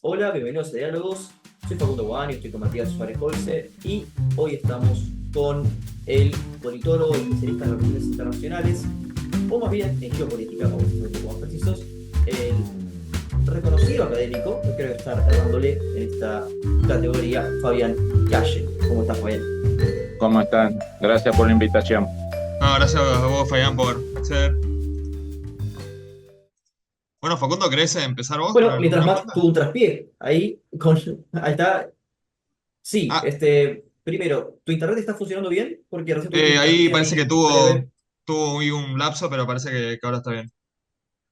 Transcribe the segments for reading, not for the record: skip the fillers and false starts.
Hola, bienvenidos a Diálogos. Soy Facundo Guani, estoy con Matías Suárez Colce y hoy estamos con el politólogo y especialista en relaciones internacionales, o más bien en geopolítica, para ser un poco más precisos, el reconocido académico, no creo estar errándole en esta categoría, Fabián Calle. ¿Cómo estás, Fabián? ¿Cómo están? Gracias por la invitación. No, gracias a vos, Fabián, por acceder. Bueno, Facundo, ¿querés empezar vos con Bueno, mientras alguna Matt pregunta? tuvo un traspié ahí, con, ahí está. Sí, Ah, primero, ¿tu internet está funcionando bien? Porque recién tuviste un ahí traspié parece que ahí breve. tuvo ahí un lapso, pero parece que ahora está bien.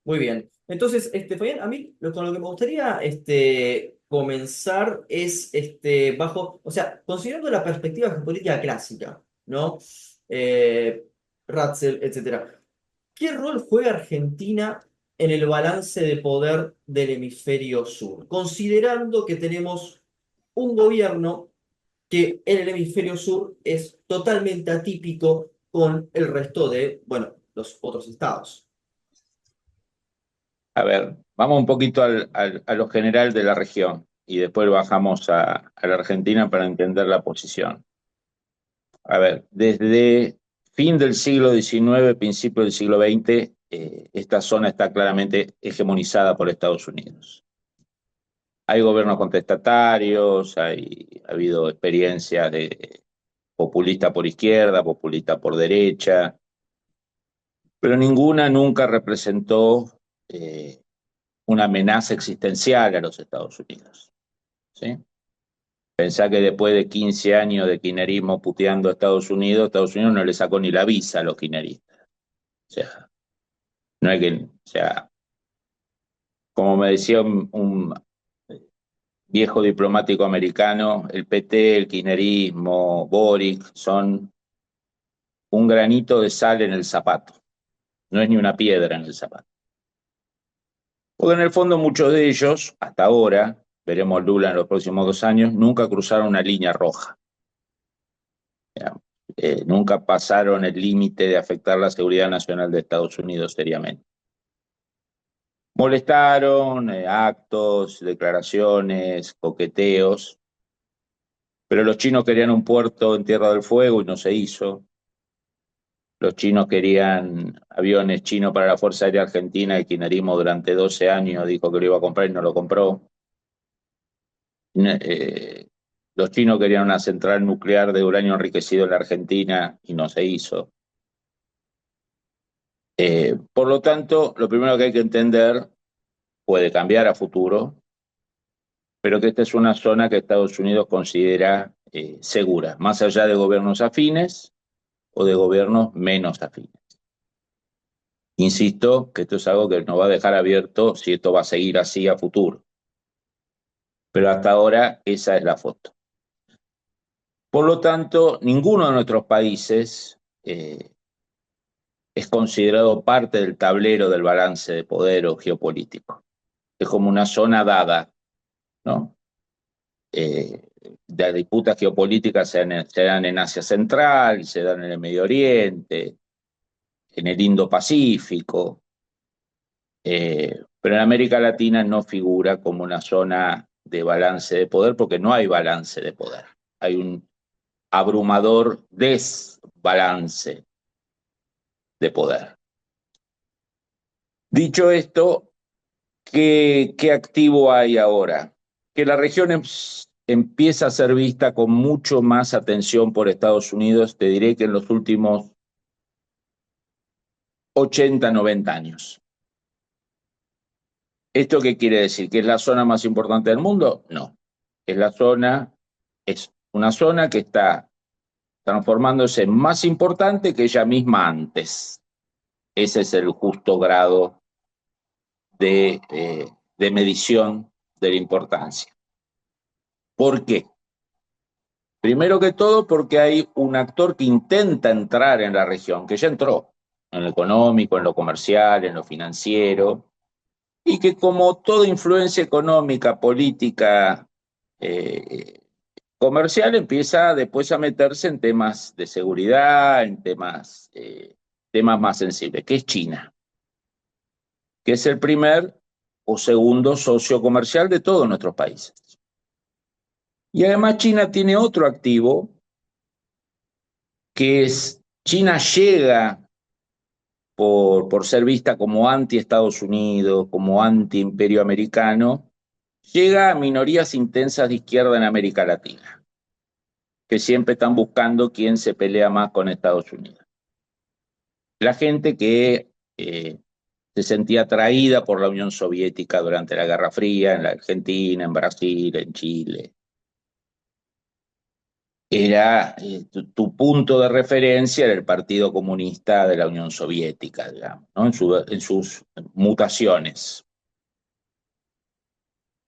Muy bien. Entonces, Fabián, a mí con lo que me gustaría comenzar es o sea, considerando la perspectiva geopolítica clásica, ¿no? Eh, Ratzel, etcétera. ¿Qué rol juega Argentina en el balance de poder del hemisferio sur? Considerando que tenemos un gobierno que en el hemisferio sur es totalmente atípico con el resto de, bueno, los otros estados. A ver, vamos un poquito a lo general de la región y después bajamos a la Argentina para entender la posición. A ver, desde fin del siglo XIX, principio del siglo XX, esta zona está claramente hegemonizada por Estados Unidos. Hay gobiernos contestatarios, ha habido experiencias de populista por izquierda, populista por derecha, pero ninguna nunca representó una amenaza existencial a los Estados Unidos. ¿Sí? Pensá que después de 15 años de kirchnerismo puteando a Estados Unidos no le sacó ni la visa a los kirchneristas. O sea, no es que, o sea, como me decía un viejo diplomático americano, el PT, el kirchnerismo, Boric, son un granito de sal en el zapato, no es ni una piedra en el zapato. Porque en el fondo muchos de ellos, hasta ahora, veremos Lula en los próximos 2 años, nunca cruzaron una línea roja. Nunca pasaron el límite de afectar la seguridad nacional de Estados Unidos seriamente. Molestaron, actos, declaraciones, coqueteos, pero los chinos querían un puerto en Tierra del Fuego y no se hizo. Los chinos querían aviones chinos para la Fuerza Aérea Argentina. El kirchnerismo durante 12 años dijo que lo iba a comprar y no lo compró. Eh, los chinos querían una central nuclear de uranio enriquecido en la Argentina y no se hizo. Por lo tanto, lo primero que hay que entender, puede cambiar a futuro, pero que esta es una zona que Estados Unidos considera segura, más allá de gobiernos afines o de gobiernos menos afines. Insisto que esto es algo que nos va a dejar abierto si esto va a seguir así a futuro, pero hasta ahora esa es la foto. Por lo tanto, ninguno de nuestros países es considerado parte del tablero del balance de poder o geopolítico. Es como una zona dada, ¿no? De disputas geopolíticas se dan en Asia Central, se dan en el Medio Oriente, en el Indo-Pacífico, pero en América Latina no figura como una zona de balance de poder porque no hay balance de poder. Hay un abrumador desbalance de poder. Dicho esto, ¿qué activo hay ahora? Que la región empieza a ser vista con mucho más atención por Estados Unidos, te diré que en los últimos 80, 90 años. ¿Esto qué quiere decir? ¿Que es la zona más importante del mundo? No. Es una zona que está transformándose en más importante que ella misma antes. Ese es el justo grado de medición de la importancia. ¿Por qué? Primero que todo porque hay un actor que intenta entrar en la región, que ya entró, en lo económico, en lo comercial, en lo financiero, y que como toda influencia económica, política, eh, comercial, empieza después a meterse en temas de seguridad, en temas más sensibles, que es China, que es el primer o segundo socio comercial de todos nuestros países. Y además China tiene otro activo, que es China llega por ser vista como anti-Estados Unidos, como anti-imperio americano, llega a minorías intensas de izquierda en América Latina, que siempre están buscando quién se pelea más con Estados Unidos. La gente que se sentía atraída por la Unión Soviética durante la Guerra Fría, en la Argentina, en Brasil, en Chile. Era tu punto de referencia era el Partido Comunista de la Unión Soviética, digamos, ¿no? En sus mutaciones.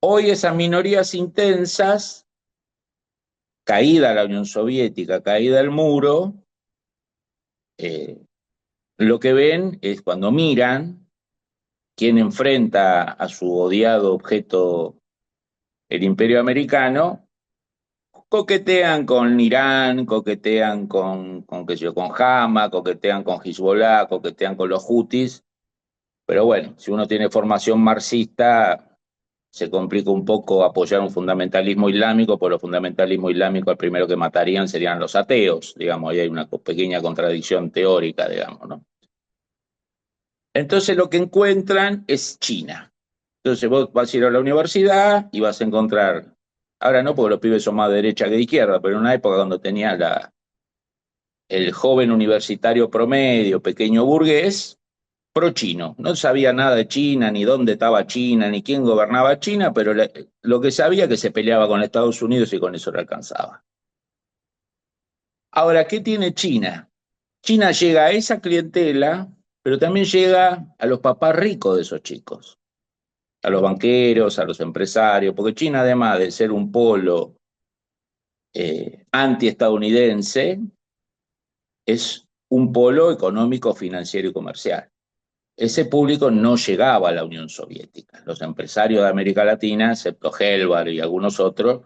Hoy esas minorías intensas, caída la Unión Soviética, caída el muro, lo que ven es cuando miran quién enfrenta a su odiado objeto, el Imperio Americano, coquetean con Irán, coquetean qué sé yo, con Hamas, coquetean con Hezbollah, coquetean con los Houthis, pero bueno, si uno tiene formación marxista, se complica un poco apoyar un fundamentalismo islámico, porque el fundamentalismo islámico, el primero que matarían serían los ateos, digamos, ahí hay una pequeña contradicción teórica, digamos, ¿no? Entonces lo que encuentran es China. Entonces vos vas a ir a la universidad y vas a encontrar, ahora no porque los pibes son más de derecha que de izquierda, pero en una época cuando tenía el joven universitario promedio, pequeño burgués, pro-chino. No sabía nada de China, ni dónde estaba China, ni quién gobernaba China, pero lo que sabía es que se peleaba con Estados Unidos y con eso le alcanzaba. Ahora, ¿qué tiene China? China llega a esa clientela, pero también llega a los papás ricos de esos chicos, a los banqueros, a los empresarios, porque China, además de ser un polo anti-estadounidense, es un polo económico, financiero y comercial. Ese público no llegaba a la Unión Soviética. Los empresarios de América Latina, excepto Helvar y algunos otros,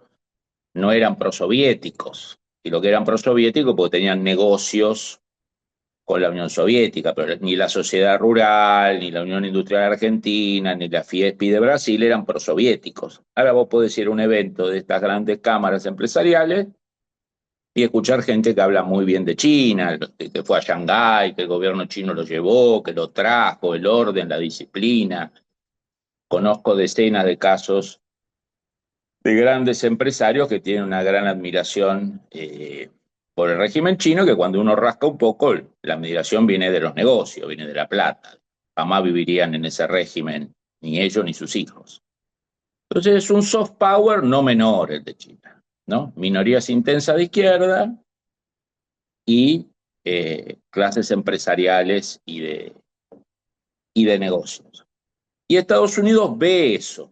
no eran prosoviéticos. Y lo que eran prosoviéticos porque tenían negocios con la Unión Soviética, pero ni la Sociedad Rural, ni la Unión Industrial Argentina, ni la Fiespi de Brasil eran prosoviéticos. Ahora vos podés ir a un evento de estas grandes cámaras empresariales y escuchar gente que habla muy bien de China, que fue a Shanghái, que el gobierno chino lo llevó, que lo trajo, el orden, la disciplina. Conozco decenas de casos de grandes empresarios que tienen una gran admiración por el régimen chino, que cuando uno rasca un poco, la admiración viene de los negocios, viene de la plata. Jamás vivirían en ese régimen, ni ellos ni sus hijos. Entonces es un soft power no menor el de China, ¿no? Minorías intensas de izquierda y clases empresariales y de negocios. Y Estados Unidos ve eso.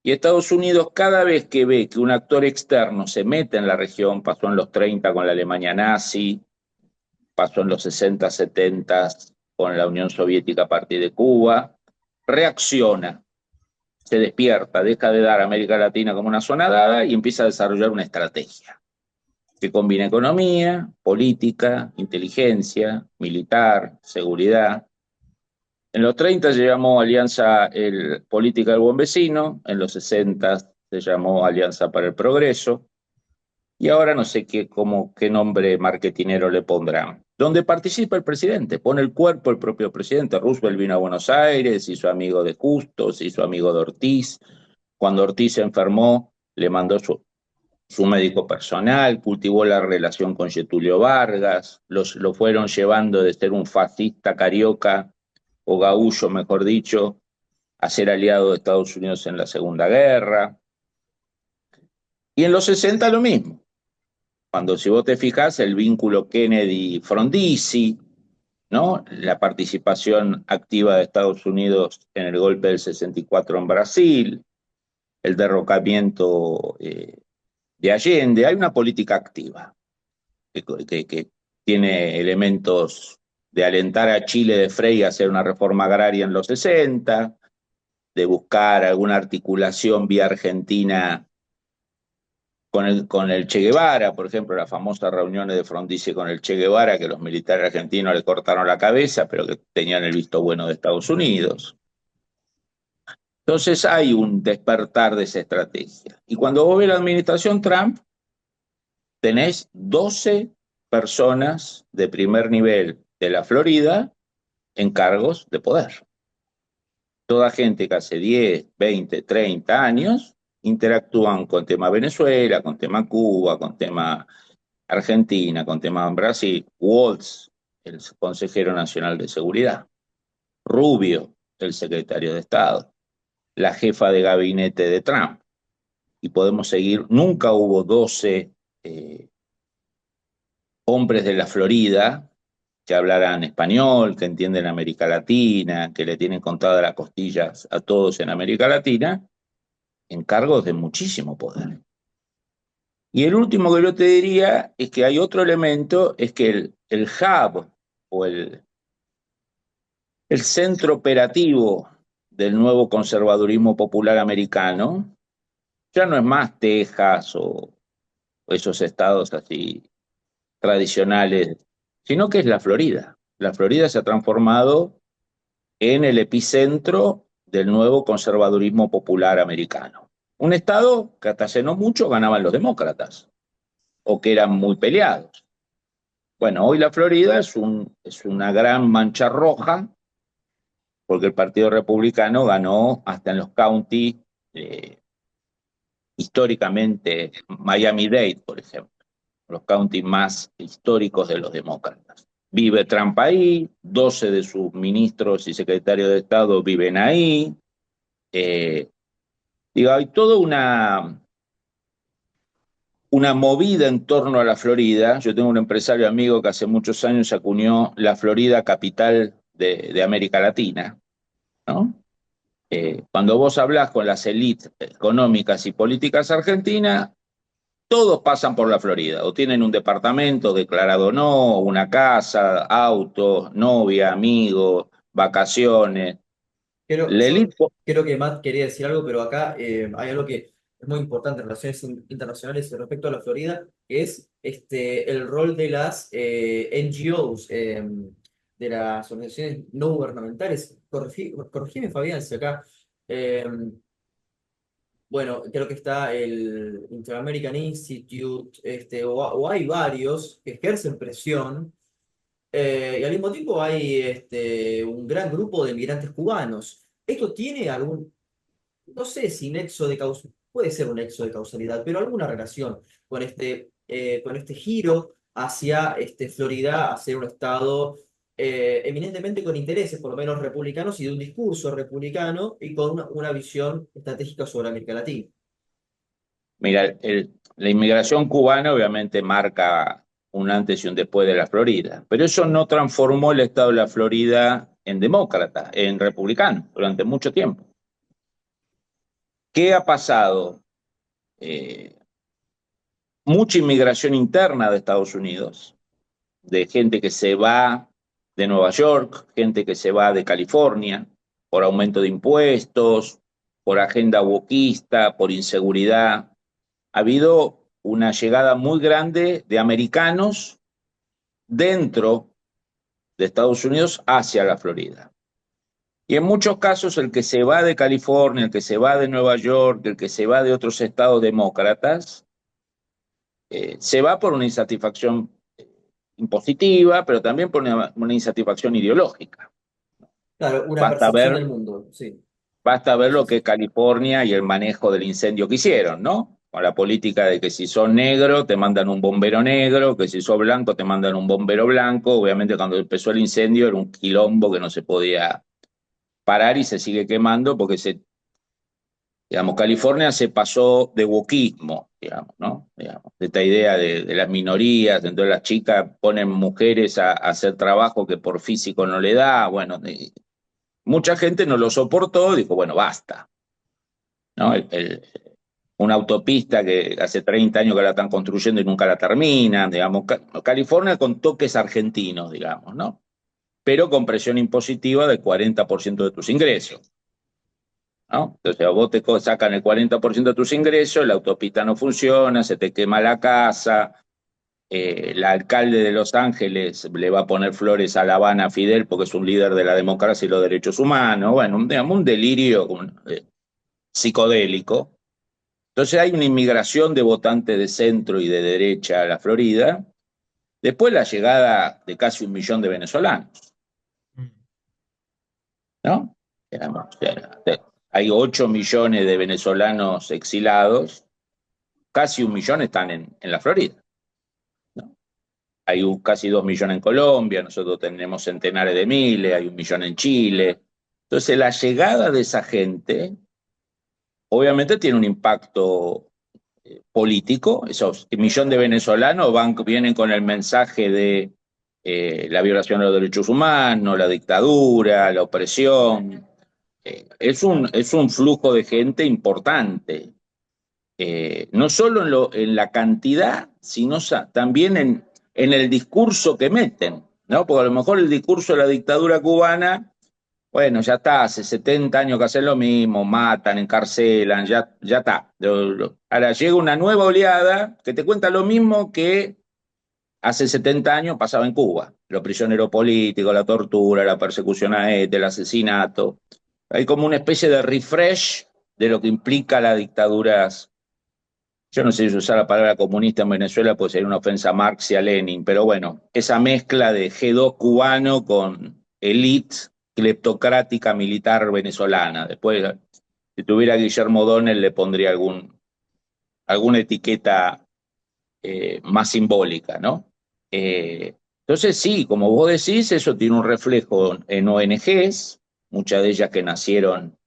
Y Estados Unidos cada vez que ve que un actor externo se mete en la región, pasó en los 30 con la Alemania nazi, pasó en los 60, 70 con la Unión Soviética a partir de Cuba, reacciona, se despierta, deja de dar a América Latina como una zona dada y empieza a desarrollar una estrategia que combina economía, política, inteligencia, militar, seguridad. En los 30 se llamó Alianza Política del Buen Vecino, en los 60 se llamó Alianza para el Progreso, y ahora no sé qué nombre marketinero le pondrán. Donde participa el presidente, pone el cuerpo el propio presidente. Roosevelt vino a Buenos Aires, hizo amigo de Justos, hizo amigo de Ortiz. Cuando Ortiz se enfermó, le mandó su médico personal, cultivó la relación con Getulio Vargas, lo fueron llevando de ser un fascista carioca o gaullo, mejor dicho, a ser aliado de Estados Unidos en la Segunda Guerra. Y en los 60 lo mismo. Cuando, si vos te fijás, el vínculo Kennedy-Frondizi, ¿no? La participación activa de Estados Unidos en el golpe del 64 en Brasil, el derrocamiento de Allende. Hay una política activa que tiene elementos de alentar a Chile de Frey a hacer una reforma agraria en los 60, de buscar alguna articulación vía Argentina con el Che Guevara, por ejemplo, las famosas reuniones de Frondizi con el Che Guevara, que los militares argentinos le cortaron la cabeza, pero que tenían el visto bueno de Estados Unidos. Entonces hay un despertar de esa estrategia. Y cuando vos ves la administración Trump, tenés 12 personas de primer nivel de la Florida en cargos de poder. Toda gente que hace 10, 20, 30 años interactúan con tema Venezuela, con tema Cuba, con tema Argentina, con tema Brasil. Waltz, el consejero nacional de seguridad. Rubio, el secretario de Estado. La jefa de gabinete de Trump. Y podemos seguir, nunca hubo 12 hombres de la Florida que hablaran español, que entienden América Latina, que le tienen contadas las costillas a todos en América Latina, en cargos de muchísimo poder. Y el último que yo te diría es que hay otro elemento, es que el hub o el centro operativo del nuevo conservadurismo popular americano ya no es más Texas o esos estados así tradicionales, sino que es la Florida. La Florida se ha transformado en el epicentro del nuevo conservadurismo popular americano. Un estado que hasta hace no mucho ganaban los demócratas o que eran muy peleados. Bueno, hoy la Florida es una gran mancha roja porque el Partido Republicano ganó hasta en los counties, históricamente, Miami-Dade, por ejemplo, los counties más históricos de los demócratas. Vive Trump ahí, 12 de sus ministros y secretarios de Estado viven ahí. Digo, hay toda una movida en torno a la Florida. Yo tengo un empresario amigo que hace muchos años acuñó la Florida capital de América Latina, ¿no? Cuando vos hablás con las élites económicas y políticas argentinas, todos pasan por la Florida, o tienen un departamento declarado no, una casa, auto, novia, amigo, vacaciones. La Yo élite, creo que Matt quería decir algo, pero acá hay algo que es muy importante en relaciones internacionales respecto a la Florida, que es el rol de las NGOs, de las organizaciones no gubernamentales. Corregime, Fabián, si acá. eh, bueno, creo que está el Inter-American Institute, o hay varios que ejercen presión, y al mismo tiempo hay un gran grupo de migrantes cubanos. ¿Esto tiene algún, no sé si nexo de causalidad, puede ser un nexo de causalidad, pero alguna relación con este giro hacia Florida, hacia un estado eminentemente con intereses, por lo menos republicanos, y de un discurso republicano y con una visión estratégica sobre América Latina? mira, la inmigración cubana obviamente marca un antes y un después de la Florida, pero eso no transformó el estado de la Florida en demócrata, en republicano, durante mucho tiempo. ¿Qué ha pasado? Eh, Mucha inmigración interna de Estados Unidos, de gente que se va de Nueva York, gente que se va de California por aumento de impuestos, por agenda wokista, por inseguridad. Ha habido una llegada muy grande de americanos dentro de Estados Unidos hacia la Florida. Y en muchos casos el que se va de California, el que se va de Nueva York, el que se va de otros estados demócratas, se va por una insatisfacción impositiva, pero también por una insatisfacción ideológica. Claro, una Basta percepción ver, del mundo, sí. basta ver Sí, lo sí. que California y el manejo del incendio que hicieron, ¿no? Con la política de que si sos negro te mandan un bombero negro, que si sos blanco te mandan un bombero blanco. Obviamente cuando empezó el incendio era un quilombo que no se podía parar y se sigue quemando porque digamos, California se pasó de wokismo, digamos, ¿no? Digamos, de esta idea de las minorías, entonces las chicas ponen mujeres a hacer trabajo que por físico no le da, bueno, mucha gente no lo soportó, dijo, bueno, basta, ¿no? Una autopista que hace 30 años que la están construyendo y nunca la terminan, digamos, California con toques argentinos, digamos, ¿no? Pero con presión impositiva del 40% de tus ingresos. ¿No? Entonces a vos te sacan el 40% de tus ingresos, la autopista no funciona, se te quema la casa, el alcalde de Los Ángeles le va a poner flores a La Habana a Fidel porque es un líder de la democracia y los derechos humanos, bueno, digamos, un delirio psicodélico. Entonces hay una inmigración de votantes de centro y de derecha a la Florida. Después la llegada de casi 1 millón de venezolanos, Mm. ¿no? Hay 8 millones de venezolanos exilados, casi 1 millón están en la Florida, ¿no? Hay casi 2 millones en Colombia, nosotros tenemos centenares de miles, hay 1 millón en Chile. Entonces la llegada de esa gente obviamente tiene un impacto político. Esos 1 millón de venezolanos vienen con el mensaje de la violación de los derechos humanos, la dictadura, la opresión. Es un flujo de gente importante, no solo en la cantidad, sino también en el discurso que meten, ¿no? Porque a lo mejor el discurso de la dictadura cubana, bueno, ya está, hace 70 años que hacen lo mismo, matan, encarcelan, ya está. Ahora llega una nueva oleada que te cuenta lo mismo que hace 70 años pasaba en Cuba. Los prisioneros políticos, la tortura, la persecución a el asesinato. Hay como una especie de refresh de lo que implica la dictadura. Yo no sé si usar la palabra comunista en Venezuela puede ser una ofensa a Marx y a Lenin, pero bueno, esa mezcla de G2 cubano con élite cleptocrática militar venezolana. Después, si tuviera Guillermo O'Donnell, le pondría alguna etiqueta más simbólica, ¿no? Entonces, sí, como vos decís, eso tiene un reflejo en ONGs, muchas de ellas que nacieron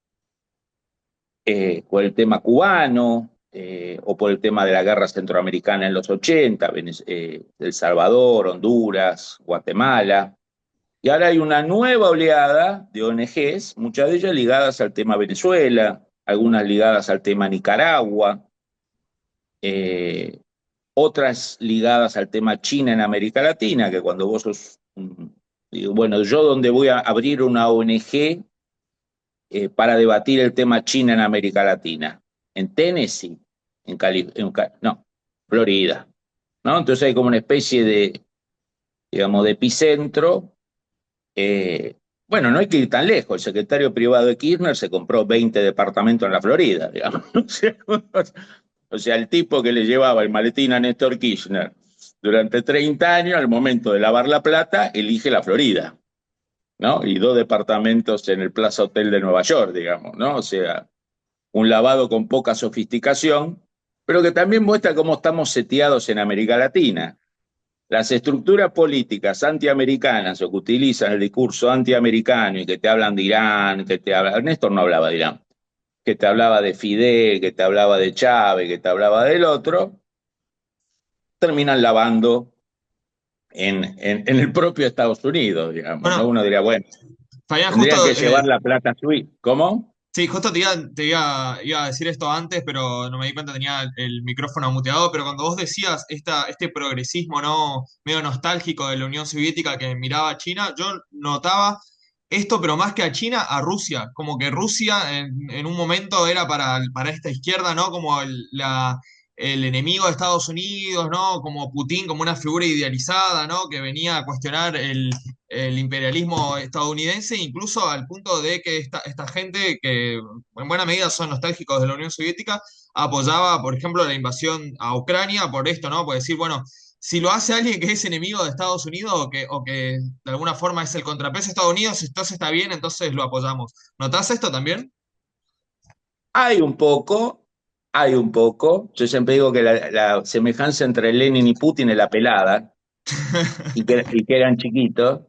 por el tema cubano, o por el tema de la guerra centroamericana en los 80, El Salvador, Honduras, Guatemala. Y ahora hay una nueva oleada de ONGs, muchas de ellas ligadas al tema Venezuela, algunas ligadas al tema Nicaragua, eh, otras ligadas al tema China en América Latina, que cuando vos sos, digo, bueno, yo donde voy a abrir una ONG para debatir el tema China en América Latina, en Tennessee, no, Florida, ¿no? Entonces hay como una especie de, digamos, de epicentro. eh, bueno, no hay que ir tan lejos. El secretario privado de Kirchner se compró 20 departamentos en la Florida, digamos. O sea, el tipo que le llevaba el maletín a Néstor Kirchner durante 30 años, al momento de lavar la plata, elige la Florida, ¿no? Y 2 departamentos en el Plaza Hotel de Nueva York, digamos, ¿no? O sea, un lavado con poca sofisticación, pero que también muestra cómo estamos seteados en América Latina. Las estructuras políticas antiamericanas o que utilizan el discurso antiamericano y que te hablan de Irán, que te hablan, Néstor no hablaba de Irán, que te hablaba de Fidel, que te hablaba de Chávez, que te hablaba del otro, terminan lavando en el propio Estados Unidos, digamos, ¿no? Bueno, Uno diría, bueno, Fabián, justo, tendrían que llevar la plata a Suiza. ¿Cómo? sí, justo iba a decir esto antes, pero no me di cuenta, tenía el micrófono muteado, pero cuando vos decías este progresismo, ¿no? Medio nostálgico de la Unión Soviética que miraba a China, yo notaba esto, pero más que a China, a Rusia, como que Rusia en un momento era para esta izquierda, ¿no? Como el enemigo de Estados Unidos, ¿no? Como Putin, como una figura idealizada, ¿no? Que venía a cuestionar el imperialismo estadounidense, incluso al punto de que esta gente, que en buena medida son nostálgicos de la Unión Soviética, apoyaba, por ejemplo, la invasión a Ucrania por esto, ¿no? Por decir, bueno, si lo hace alguien que es enemigo de Estados Unidos o que de alguna forma es el contrapeso de Estados Unidos, entonces está bien, entonces lo apoyamos. ¿Notás esto también? Hay un poco, hay un poco. Yo siempre digo que la semejanza entre Lenin y Putin es la pelada y que eran chiquitos.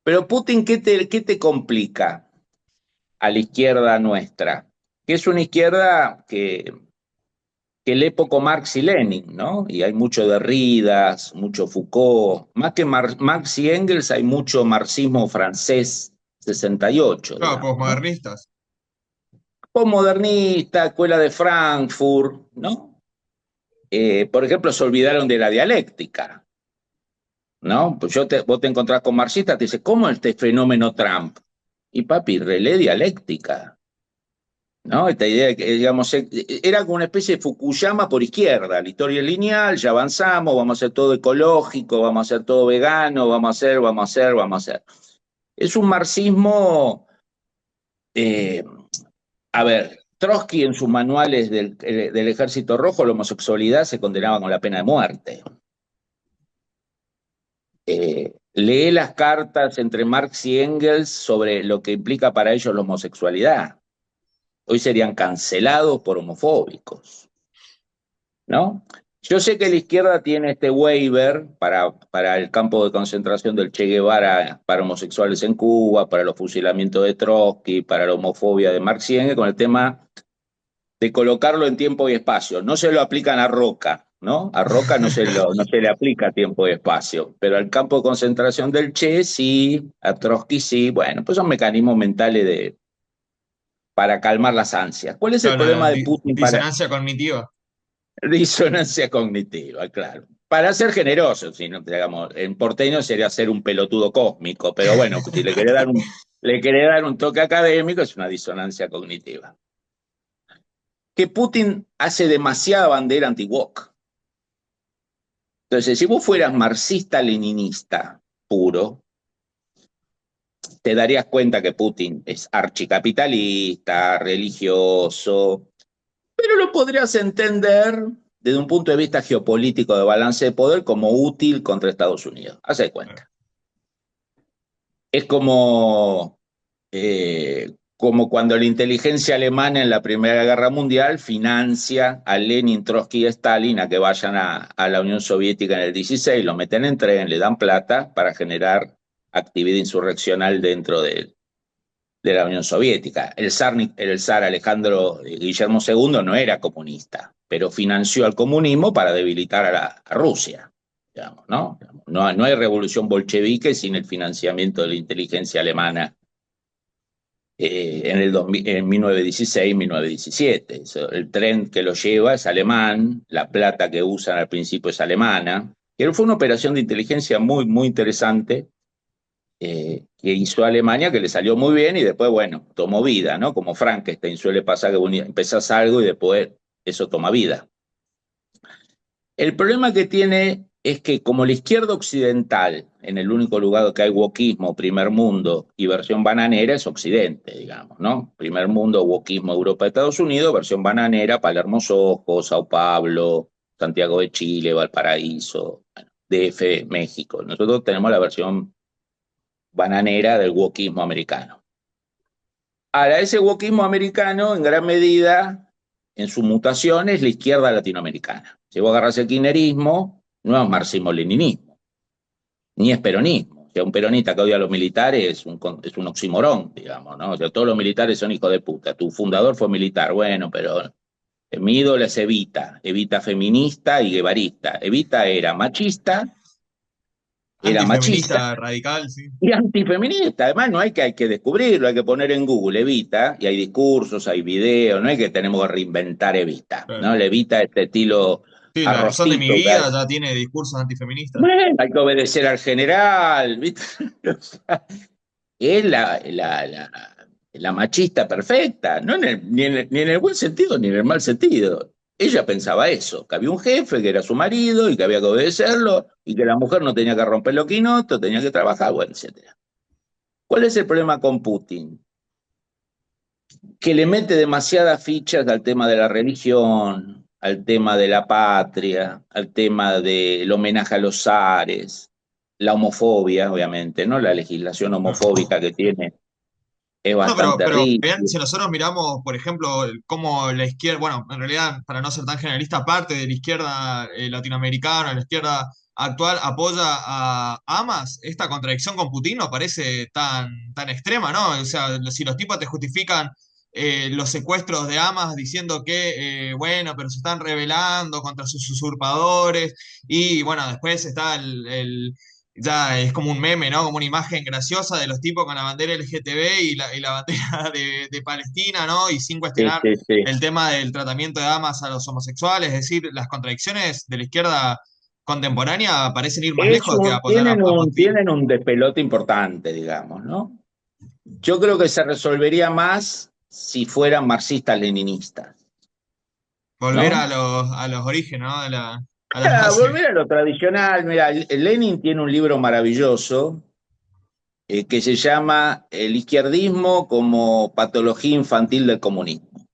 Pero Putin, ¿qué te complica a la izquierda nuestra? Que es una izquierda que lee poco Marx y Lenin, ¿no? Y hay mucho Derrida, mucho Foucault. Más que Marx y Engels, hay mucho marxismo francés 68, Claro, digamos, ¿no? posmodernistas. Postmodernista, escuela de Frankfurt, ¿no? Por ejemplo, se olvidaron de la dialéctica, ¿no? Pues vos te encontrás con marxistas, te dice, ¿cómo este fenómeno Trump? Y papi, relé dialéctica, ¿no? Esta idea de que, digamos, era como una especie de Fukuyama por izquierda, la historia es lineal, ya avanzamos, vamos a hacer todo ecológico, vamos a hacer todo vegano, vamos a hacer, vamos a hacer, vamos a hacer. Es un marxismo, eh, a ver, Trotsky en sus manuales del Ejército Rojo, la homosexualidad se condenaba con la pena de muerte. Lee las cartas entre Marx y Engels sobre lo que implica para ellos la homosexualidad. Hoy serían cancelados por homofóbicos, ¿no? Yo sé que la izquierda tiene este waiver para el campo de concentración del Che Guevara para homosexuales en Cuba, para los fusilamientos de Trotsky, para la homofobia de Marx y Engels, con el tema de colocarlo en tiempo y espacio. No se lo aplican a Roca, ¿no? A Roca no se le aplica tiempo y espacio, pero al campo de concentración del Che sí, a Trotsky sí. Bueno, pues son mecanismos mentales para calmar las ansias. ¿Cuál es el Claro, problema de Putin para disonancia cognitiva. disonancia cognitiva? Claro. Para ser generoso, si no, digamos, en porteño sería ser un pelotudo cósmico, pero bueno, si le querés dar un toque académico, es una disonancia cognitiva. Que Putin hace demasiada bandera anti-woke. Entonces, si vos fueras marxista-leninista puro, te darías cuenta que Putin es archicapitalista, religioso, pero lo podrías entender desde un punto de vista geopolítico de balance de poder como útil contra Estados Unidos. Haz de cuenta. Es como cuando la inteligencia alemana en la Primera Guerra Mundial financia a Lenin, Trotsky y Stalin a que vayan a la Unión Soviética en el 16, lo meten en tren, le dan plata para generar actividad insurreccional dentro de la Unión Soviética. El zar Alejandro Guillermo II no era comunista, pero financió al comunismo para debilitar a Rusia. Digamos, ¿no? No hay revolución bolchevique sin el financiamiento de la inteligencia alemana en 1916, 1917. El tren que lo lleva es alemán, la plata que usan al principio es alemana, pero fue una operación de inteligencia muy, muy interesante que hizo Alemania, que le salió muy bien y después, bueno, tomó vida, ¿no? Como Frankenstein suele pasar que empezás algo y después eso toma vida. El problema que tiene es que como la izquierda occidental, en el único lugar que hay wokismo, primer mundo y versión bananera, es Occidente, digamos, ¿no? Primer mundo, wokismo, Europa, Estados Unidos, versión bananera, Palermo Soho, Sao Paulo, Santiago de Chile, Valparaíso, bueno, DF, México. Nosotros tenemos la versión bananera del wokismo americano. Ahora, ese wokismo americano, en gran medida, en su mutación, es la izquierda latinoamericana. Si vos agarrás el kirchnerismo, no es marxismo-leninismo, ni es peronismo. O sea, un peronista que odia a los militares es un oximorón, digamos, ¿no? O sea, todos los militares son hijos de puta. Tu fundador fue militar, bueno, pero mi ídolo es Evita, Evita feminista y guevarista. Evita era machista Antifeminista radical, sí. y antifeminista. Además, no hay que descubrirlo, hay que poner en Google Evita, y hay discursos, hay videos, no es que tenemos que reinventar Evita, Claro. ¿no? La Evita, este estilo Sí, la razón de mi arrocito, vida ya tiene discursos antifeministas. bueno, hay que obedecer al general, ¿viste? O sea, es la machista perfecta, no ni en el buen sentido ni en el mal sentido. Ella pensaba eso, que había un jefe que era su marido y que había que obedecerlo y que la mujer no tenía que romper los quinotos, tenía que trabajar, bueno, etcétera. ¿Cuál es el problema con Putin? Que le mete demasiadas fichas al tema de la religión, al tema de la patria, al tema del homenaje a los zares, la homofobia, obviamente, ¿no? La legislación homofóbica que tiene es No, bastante pero bien, rígida. si nosotros miramos, por ejemplo, cómo la izquierda, bueno, en realidad, para no ser tan generalista, parte de la izquierda latinoamericana, la izquierda actual apoya a Hamas, esta contradicción con Putin no parece tan extrema, ¿no? O sea, si los tipos te justifican los secuestros de Hamas diciendo que, bueno, pero se están rebelando contra sus usurpadores, y bueno, después está ya es como un meme, ¿no? Como una imagen graciosa de los tipos con la bandera LGTB y la bandera de Palestina, ¿no? Y sin Sí, cuestionar sí, sí. el tema del tratamiento de armas a los homosexuales, es decir, las contradicciones de la izquierda contemporánea parecen ir más lejos que apoyar a Putin. Tienen un despelote importante, digamos, ¿no? Yo creo que se resolvería más si fueran marxistas-leninistas, Volver a ¿no? los orígenes, ¿no? A las Volver bases. a lo tradicional. Mira, Lenin tiene un libro maravilloso que se llama El izquierdismo como patología infantil del comunismo.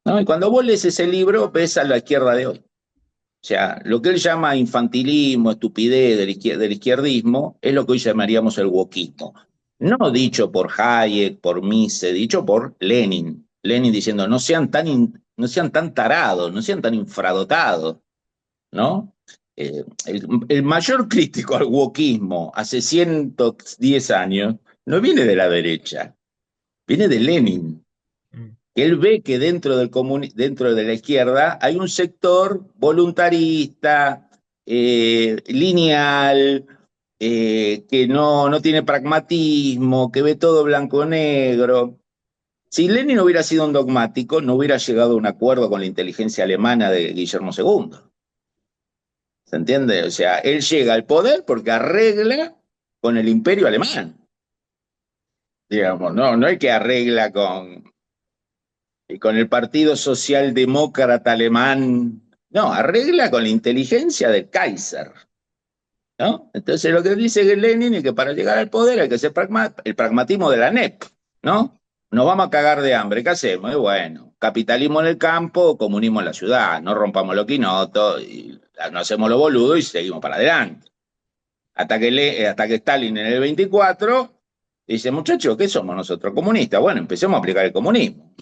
¿no? Y cuando vos lees ese libro, ves a la izquierda de hoy. O sea, lo que él llama infantilismo, estupidez del izquierdismo, es lo que hoy llamaríamos el wokismo. No dicho por Hayek, por Mises, dicho por Lenin. Lenin diciendo, no sean tan tarados, no sean tan infradotados, ¿no? El mayor crítico al wokismo hace 110 años no viene de la derecha, viene de Lenin. Mm. Él ve que dentro de la izquierda hay un sector voluntarista, lineal, que no tiene pragmatismo, que ve todo blanco-negro. Si Lenin hubiera sido un dogmático, no hubiera llegado a un acuerdo con la inteligencia alemana de Guillermo II. ¿Se entiende? O sea, él llega al poder porque arregla con el imperio alemán. Digamos, no es que arregla con el Partido Socialdemócrata Alemán. No, arregla con la inteligencia del Kaiser, ¿no? Entonces lo que dice Lenin es que para llegar al poder hay que ser el pragmatismo de la NEP, ¿no? Nos vamos a cagar de hambre, ¿qué hacemos? Y bueno, capitalismo en el campo, comunismo en la ciudad, no rompamos los quinotos, y no hacemos lo boludo y seguimos para adelante. Hasta que Stalin en el 24 dice, muchachos, ¿qué somos nosotros? Comunistas. Bueno, empecemos a aplicar el comunismo.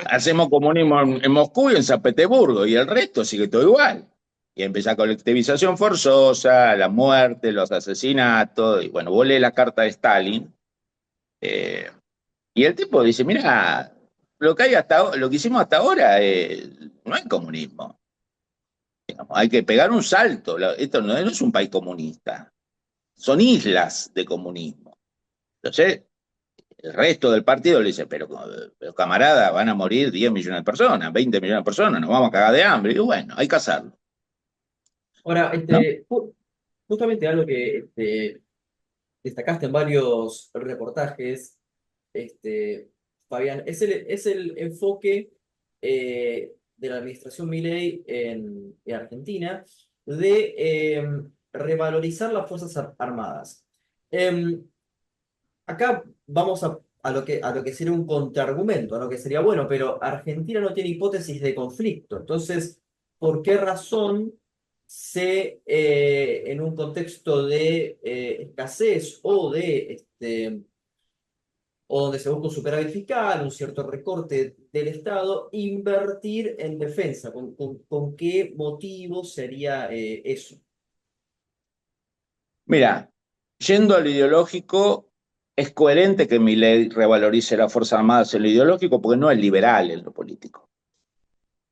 Hacemos comunismo en Moscú y en San Petersburgo, y el resto sigue todo igual. Y empieza la colectivización forzosa, la muerte, los asesinatos, y bueno, vos lees la carta de Stalin, eh, y el tipo dice, mira, lo que hicimos hasta ahora no es comunismo. Digamos, hay que pegar un salto. Esto no es un país comunista, son islas de comunismo. Entonces, el resto del partido le dice, pero camarada, van a morir 10 millones de personas, 20 millones de personas, nos vamos a cagar de hambre. Y bueno, hay que hacerlo, Ahora, ¿no? justamente algo que destacaste en varios reportajes, Fabián, es el enfoque de la administración Milei en Argentina de revalorizar las Fuerzas Armadas. Em, Acá vamos a lo que sería un contraargumento, a lo que sería bueno, pero Argentina no tiene hipótesis de conflicto. Entonces, ¿por qué razón en un contexto de escasez o donde se busca un superávit fiscal, un cierto recorte del Estado, invertir en defensa? ¿Con qué motivo sería eso? Mira, yendo a lo ideológico, es coherente que Milei revalorice las Fuerzas Armadas en lo ideológico porque no es liberal en lo político.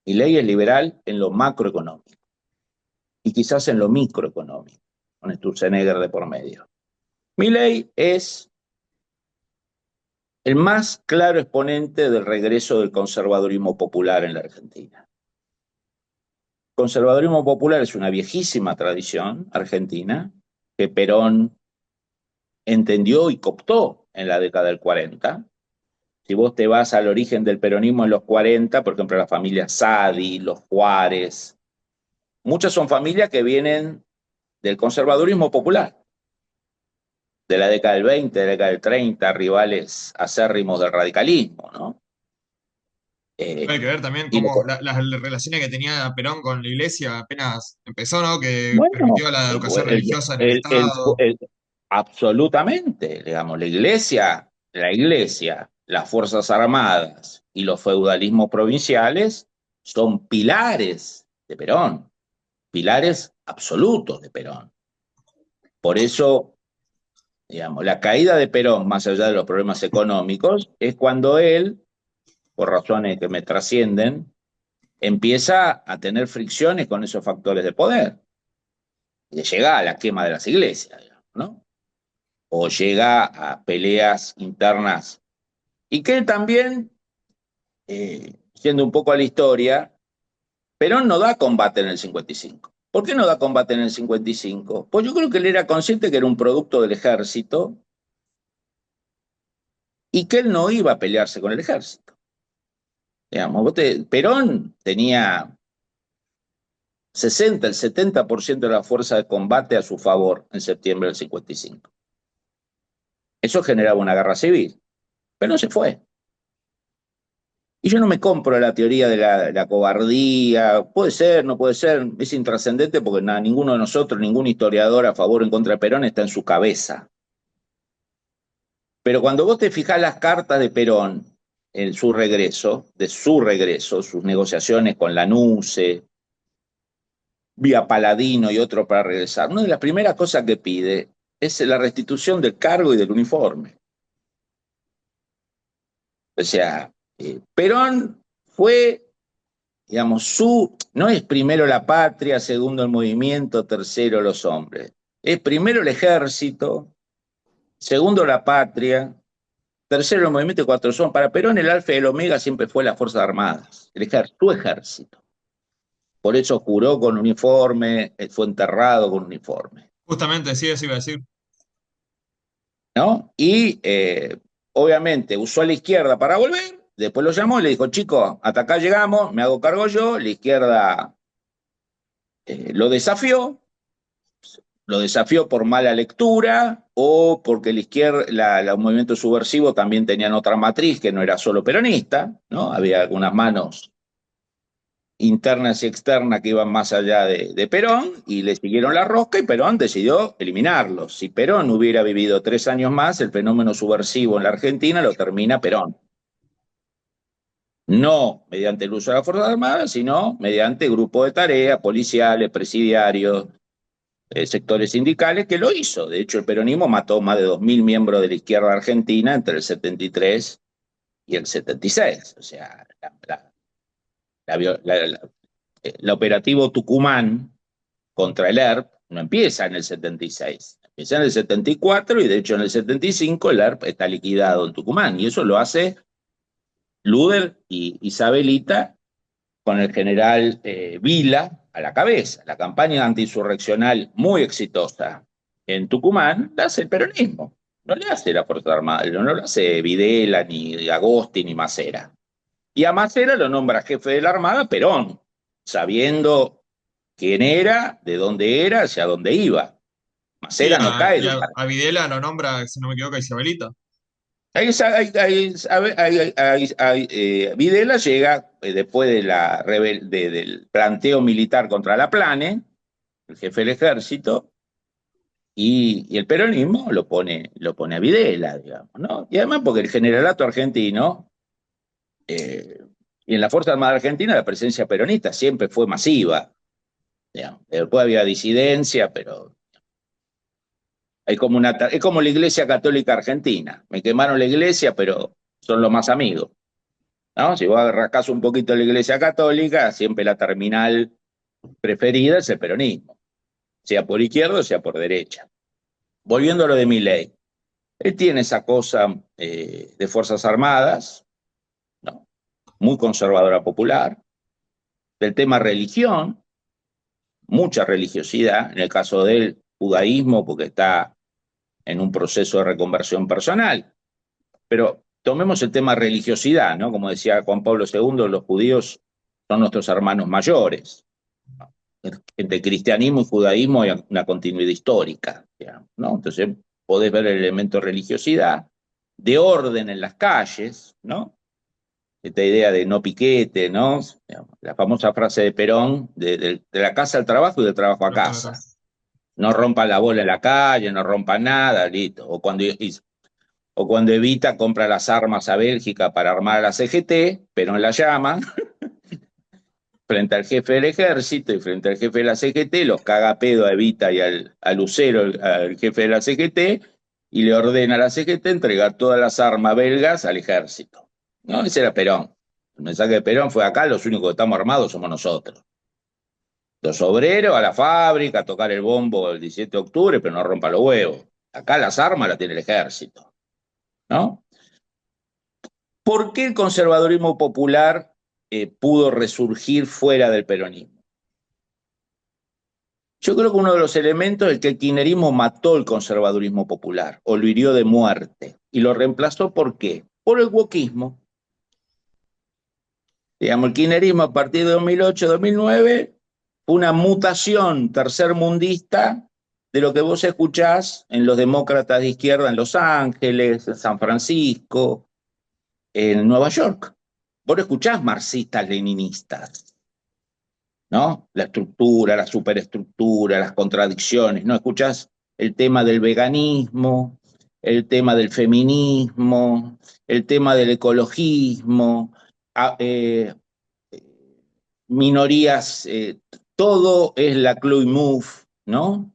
Milei es liberal en lo macroeconómico y quizás en lo microeconómico, con Sturzenegger de por medio. Milei es el más claro exponente del regreso del conservadurismo popular en la Argentina. El conservadurismo popular es una viejísima tradición argentina que Perón entendió y cooptó en la década del 40. Si vos te vas al origen del peronismo en los 40, por ejemplo, la familia Sadi, los Juárez, muchas son familias que vienen del conservadurismo popular, de la década del 20, de la década del 30, rivales acérrimos del radicalismo, ¿no? Hay Eh, que ver también y lo, cómo las relaciones que tenía Perón con la iglesia apenas empezó, ¿no? Que bueno, permitió la educación religiosa en el el, Estado. absolutamente, digamos, la iglesia, las Fuerzas Armadas y los feudalismos provinciales son pilares de Perón, pilares absolutos de Perón. Por eso, digamos, la caída de Perón, más allá de los problemas económicos, es cuando él, por razones que me trascienden, empieza a tener fricciones con esos factores de poder. Y llega a la quema de las iglesias, digamos, ¿no? O llega a peleas internas. Y que también, yendo un poco a la historia, Perón no da combate en el 55. ¿Por qué no da combate en el 55? Pues yo creo que él era consciente que era un producto del ejército y que él no iba a pelearse con el ejército. Digamos, Perón tenía 60, el 70% de la fuerza de combate a su favor en septiembre del 55. Eso generaba una guerra civil, pero no se fue. Y yo no me compro la teoría de la cobardía, puede ser, no puede ser, es intrascendente porque nada, ninguno de nosotros, ningún historiador a favor o en contra de Perón está en su cabeza. Pero cuando vos te fijás las cartas de Perón en su regreso, sus negociaciones con Lanusse, vía Paladino y otro para regresar, una de las primeras cosas que pide es la restitución del cargo y del uniforme. O sea, Perón fue, digamos, no es primero la patria, segundo el movimiento, tercero los hombres. Es primero el ejército, segundo la patria, tercero el movimiento y cuatro son. Para Perón el alfa y el omega siempre fue las Fuerzas Armadas, tu ejército. Por eso juró con uniforme, fue enterrado con uniforme. Justamente, sí, eso iba a decir. ¿No? Y obviamente usó a la izquierda para volver, después lo llamó y le dijo, chicos, hasta acá llegamos, me hago cargo yo, la izquierda lo desafió por mala lectura o porque la izquierda, los movimientos subversivos también tenían otra matriz que no era solo peronista, ¿no? Había algunas manos internas y externas que iban más allá de Perón y le siguieron la rosca y Perón decidió eliminarlos. Si Perón hubiera vivido 3 años más, el fenómeno subversivo en la Argentina lo termina Perón. No mediante el uso de las Fuerzas Armadas, sino mediante grupos de tareas, policiales, presidiarios, sectores sindicales, que lo hizo. De hecho, el peronismo mató más de 2.000 miembros de la izquierda argentina entre el 73 y el 76. O sea, el operativo Tucumán contra el ERP no empieza en el 76, empieza en el 74 y de hecho en el 75 el ERP está liquidado en Tucumán y eso lo hace Luder y Isabelita con el general Vila a la cabeza. La campaña antiinsurreccional muy exitosa en Tucumán la hace el peronismo, no le hace la Fuerza Armada, no lo hace Videla, ni Agosti, ni Macera. Y a Macera lo nombra jefe de la Armada Perón, sabiendo quién era, de dónde era, hacia dónde iba. Sí, Macera no cae y de un a Videla lo nombra, si no me equivoco, a Isabelita. Videla llega después del planteo militar contra la Plane, el jefe del ejército, y el peronismo lo pone a Videla, digamos, ¿no? Y además porque el generalato argentino, y en la Fuerza Armada Argentina la presencia peronista siempre fue masiva, digamos. Después había disidencia, pero es como la Iglesia Católica Argentina. Me quemaron la iglesia, pero son los más amigos, ¿no? Si vos arrancás un poquito la Iglesia Católica, siempre la terminal preferida es el peronismo, sea por izquierda o sea por derecha. Volviendo a lo de Milei, él tiene esa cosa de Fuerzas Armadas, ¿no? Muy conservadora popular, del tema religión, mucha religiosidad, en el caso del judaísmo, porque está en un proceso de reconversión personal. Pero tomemos el tema religiosidad, ¿no? Como decía Juan Pablo II, los judíos son nuestros hermanos mayores. Entre cristianismo y judaísmo hay una continuidad histórica, digamos, ¿no? Entonces podés ver el elemento de religiosidad, de orden en las calles, ¿no? Esta idea de no piquete, ¿no? La famosa frase de Perón, de la casa al trabajo y del trabajo a casa. No rompan la bola en la calle, no rompan nada, listo. O cuando Evita compra las armas a Bélgica para armar a la CGT, Perón la llama, frente al jefe del ejército y frente al jefe de la CGT, los caga pedo a Evita y a Lucero, al jefe de la CGT, y le ordena a la CGT entregar todas las armas belgas al ejército. ¿No? Ese era Perón. El mensaje de Perón fue: acá los únicos que estamos armados somos nosotros. Los obreros a la fábrica, a tocar el bombo el 17 de octubre, pero no rompa los huevos. Acá las armas las tiene el ejército, ¿no? ¿Por qué el conservadurismo popular pudo resurgir fuera del peronismo? Yo creo que uno de los elementos es que el kirchnerismo mató el conservadurismo popular, o lo hirió de muerte, y lo reemplazó ¿por qué? Por el wokismo. Digamos, el kirchnerismo a partir de 2008-2009 fue una mutación tercermundista de lo que vos escuchás en los demócratas de izquierda en Los Ángeles, en San Francisco, en Nueva York. vos no escuchás marxistas leninistas, ¿no? La estructura, la superestructura, las contradicciones, ¿no? Escuchás el tema del veganismo, el tema del feminismo, el tema del ecologismo, a- eh, minorías, todo es la Chloe Move, ¿no?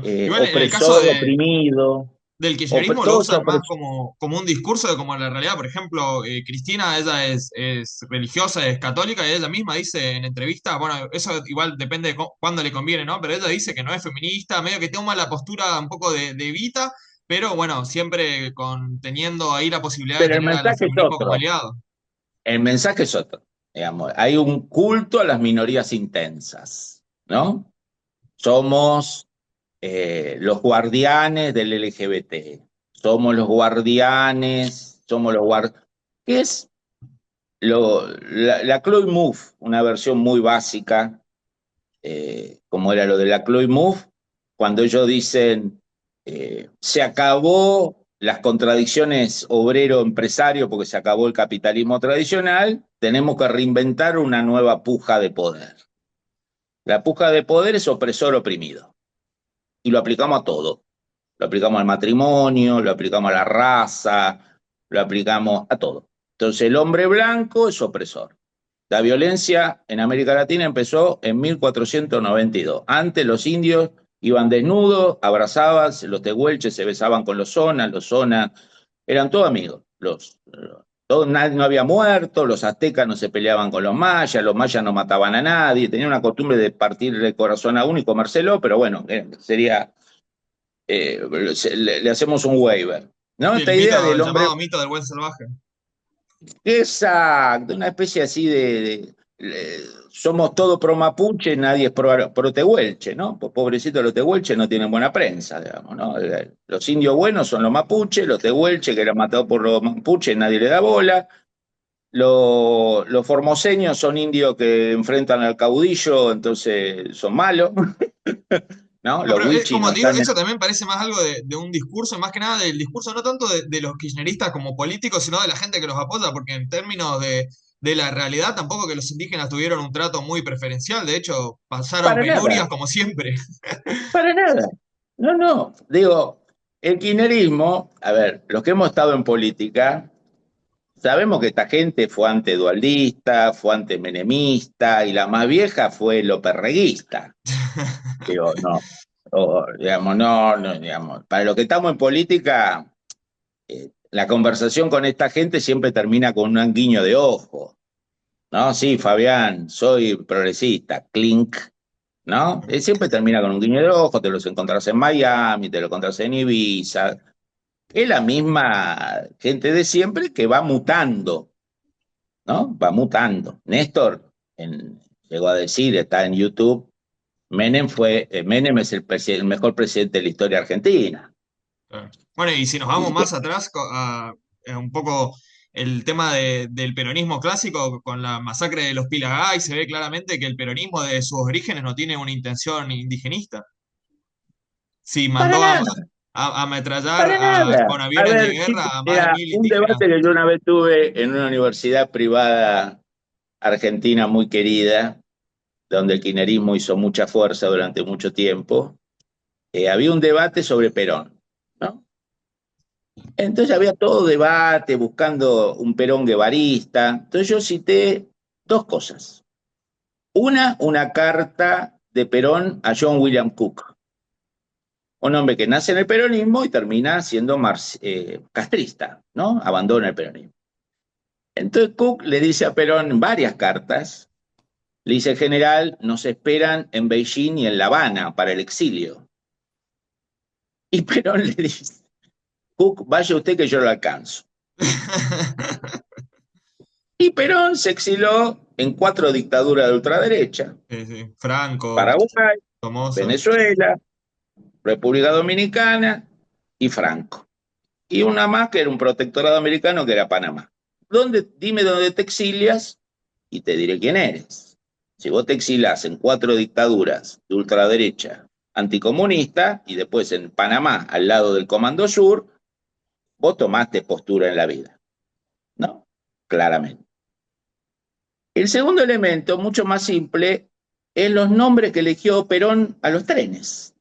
Igual en el caso Opresor, oprimido, del kirchnerismo lo todo es usan más opresor. como un discurso de como la realidad. Por ejemplo, Cristina, ella es religiosa, es católica, y ella misma dice en entrevistas, bueno, eso igual depende de cuándo le conviene, ¿no? Pero ella dice que no es feminista, medio que toma la postura un poco de Evita, pero bueno, siempre teniendo ahí la posibilidad de Pero el tener al mensaje es feminismo como otro. aliado. El mensaje es otro. Digamos, hay un culto a las minorías intensas, ¿no? Somos los guardianes del LGBT. Somos los guardianes, somos los guardianes. ¿Qué es la Chloe Move? Una versión muy básica, como era lo de la Chloe Move, cuando ellos dicen, se acabó las contradicciones obrero-empresario porque se acabó el capitalismo tradicional, tenemos que reinventar una nueva puja de poder. La puja de poder es opresor-oprimido. Y lo aplicamos a todo. Lo aplicamos al matrimonio, lo aplicamos a la raza, lo aplicamos a todo. Entonces el hombre blanco es opresor. La violencia en América Latina empezó en 1492. Antes los indios iban desnudos, abrazaban, los tehuelches se besaban con los zonas, eran todos amigos. No había muertos, los aztecas no se peleaban con los mayas no mataban a nadie, tenían una costumbre de partir el corazón a uno y comérselo, pero bueno, sería, le hacemos un waiver. ¿No? Sí, Esta idea del el hombre. llamado mito del buen salvaje. Exacto, una especie así somos todos pro mapuche, nadie es pro tehuelche, ¿no? Pues pobrecitos los tehuelches no tienen buena prensa, digamos, ¿no? Los indios buenos son los mapuches, los tehuelches que eran matados por los mapuches, nadie le da bola. Los formoseños son indios que enfrentan al caudillo, entonces son malos, ¿no? No, Los pero wichis como no te digo, están. eso también parece más algo de un discurso, más que nada del discurso, no tanto de los kirchneristas como políticos, sino de la gente que los apoya, porque en términos de la realidad, tampoco que los indígenas tuvieron un trato muy preferencial, de hecho, pasaron Para nada, penurias como siempre. para nada. No, no, digo, el kirchnerismo, a ver, los que hemos estado en política, sabemos que esta gente fue antedualdista, fue antemenemista, y la más vieja fue loperreguista. Digo, no, digamos, no, digamos, para los que estamos en política, la conversación con esta gente siempre termina con un guiño de ojo. No, sí, Fabián, soy progresista, clink, ¿no? Siempre termina con un guiño de ojo, te los encontrás en Miami, te lo encontrás en Ibiza. Es la misma gente de siempre que va mutando, ¿no? Va mutando. Néstor llegó a decir, está en YouTube, Menem es el mejor presidente de la historia argentina. Bueno, y si nos vamos más atrás, a un poco el tema del peronismo clásico, con la masacre de los Pilagay, se ve claramente que el peronismo de sus orígenes no tiene una intención indigenista. Si Para mandó nada, a ametrallar para nada. con A aviones de ver, guerra a más de era 1000 un indígenas. debate que yo una vez tuve en una universidad privada argentina muy querida, donde el kirchnerismo hizo mucha fuerza durante mucho tiempo. Había un debate sobre Perón, ¿no? Entonces había todo debate buscando un Perón guevarista. Entonces yo cité dos cosas. Una carta de Perón a John William Cook, un hombre que nace en el peronismo y termina siendo castrista, ¿no? Abandona el peronismo. Entonces Cook le dice a Perón varias cartas, le dice, general, nos esperan en Beijing y en La Habana para el exilio. Y Perón le dice, Cook, vaya usted que yo lo alcanzo. Y Perón se exiló en 4 dictaduras de ultraderecha: Sí, sí. Franco, Paraguay, Somoza. Venezuela, República Dominicana y Franco. Y una más que era un protectorado americano que era Panamá. Dime dónde te exilias y te diré quién eres. Si vos te exilás en 4 dictaduras de ultraderecha anticomunista y después en Panamá al lado del Comando Sur, vos tomaste postura en la vida, ¿no? Claramente. El segundo elemento, mucho más simple, es los nombres que eligió Perón a los trenes.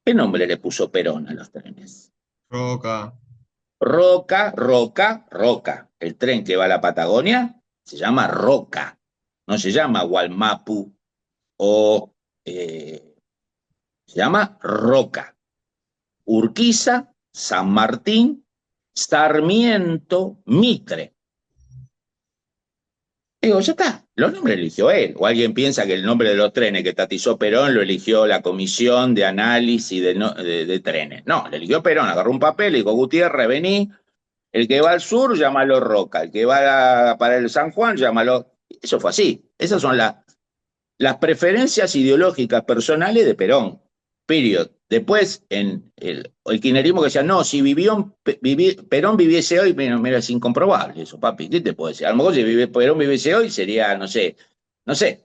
¿Qué nombre le puso Perón a los trenes? Roca. Roca, Roca, Roca. El tren que va a la Patagonia se llama Roca, no se llama Gualmapu o se llama Roca. Urquiza, San Martín, Sarmiento, Mitre. Digo, ya está, los nombres lo eligió él. O alguien piensa que el nombre de los trenes que tatizó Perón lo eligió la comisión de análisis de trenes. No, lo eligió Perón, agarró un papel y dijo, Gutiérrez, vení, el que va al sur, llámalo Roca, el que va para el San Juan, llámalo. Eso fue así. Esas son las preferencias ideológicas personales de Perón. Period. Después, en el kirchnerismo que decía, no, si Perón viviese hoy, mira, es incomprobable eso, papi, ¿qué te puedo decir? A lo mejor si Perón viviese hoy sería, no sé,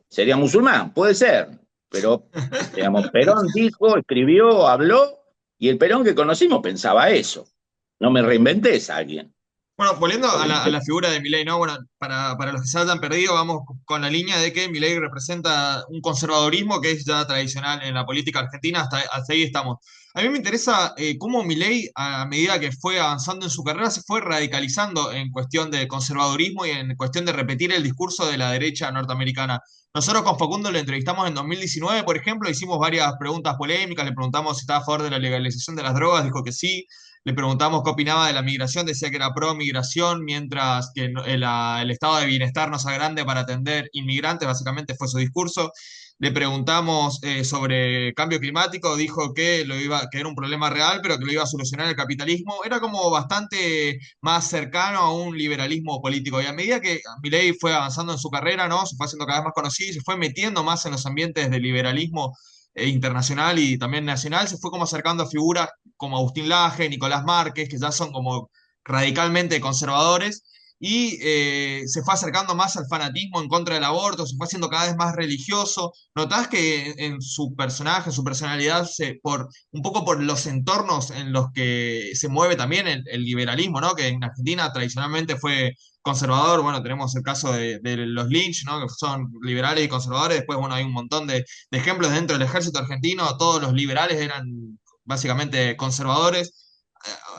sería musulmán, puede ser, pero, digamos, Perón dijo, escribió, habló, y el Perón que conocimos pensaba eso. No me reinventé, es alguien. Bueno, volviendo a Porque no la figura de Milei, ¿no? Bueno, para los que se hayan perdido, vamos con la línea de que Milei representa un conservadurismo que es ya tradicional en la política argentina, hasta ahí estamos. A mí me interesa cómo Milei, a medida que fue avanzando en su carrera, se fue radicalizando en cuestión de conservadurismo y en cuestión de repetir el discurso de la derecha norteamericana. Nosotros con Facundo lo entrevistamos en 2019, por ejemplo, hicimos varias preguntas polémicas, le preguntamos si estaba a favor de la legalización de las drogas, dijo que sí. Le preguntamos qué opinaba de la migración, decía que era pro migración, mientras que el estado de bienestar no sea grande para atender inmigrantes, básicamente fue su discurso. Le preguntamos sobre cambio climático, dijo que, que era un problema real, pero que lo iba a solucionar el capitalismo. Era como bastante más cercano a un liberalismo político. Y a medida que Milei fue avanzando en su carrera, ¿no? Se fue haciendo cada vez más conocido y se fue metiendo más en los ambientes de liberalismo internacional y también nacional, se fue como acercando a figuras como Agustín Laje, Nicolás Márquez, que ya son como radicalmente conservadores, y se fue acercando más al fanatismo en contra del aborto, se fue haciendo cada vez más religioso. ¿Notás que en su personaje, en su personalidad, un poco por los entornos en los que se mueve también el liberalismo, ¿no? Que en Argentina tradicionalmente fue conservador, bueno, tenemos el caso de los Lynch, ¿no? Que son liberales y conservadores, después, bueno, hay un montón de ejemplos dentro del ejército argentino, todos los liberales eran básicamente conservadores.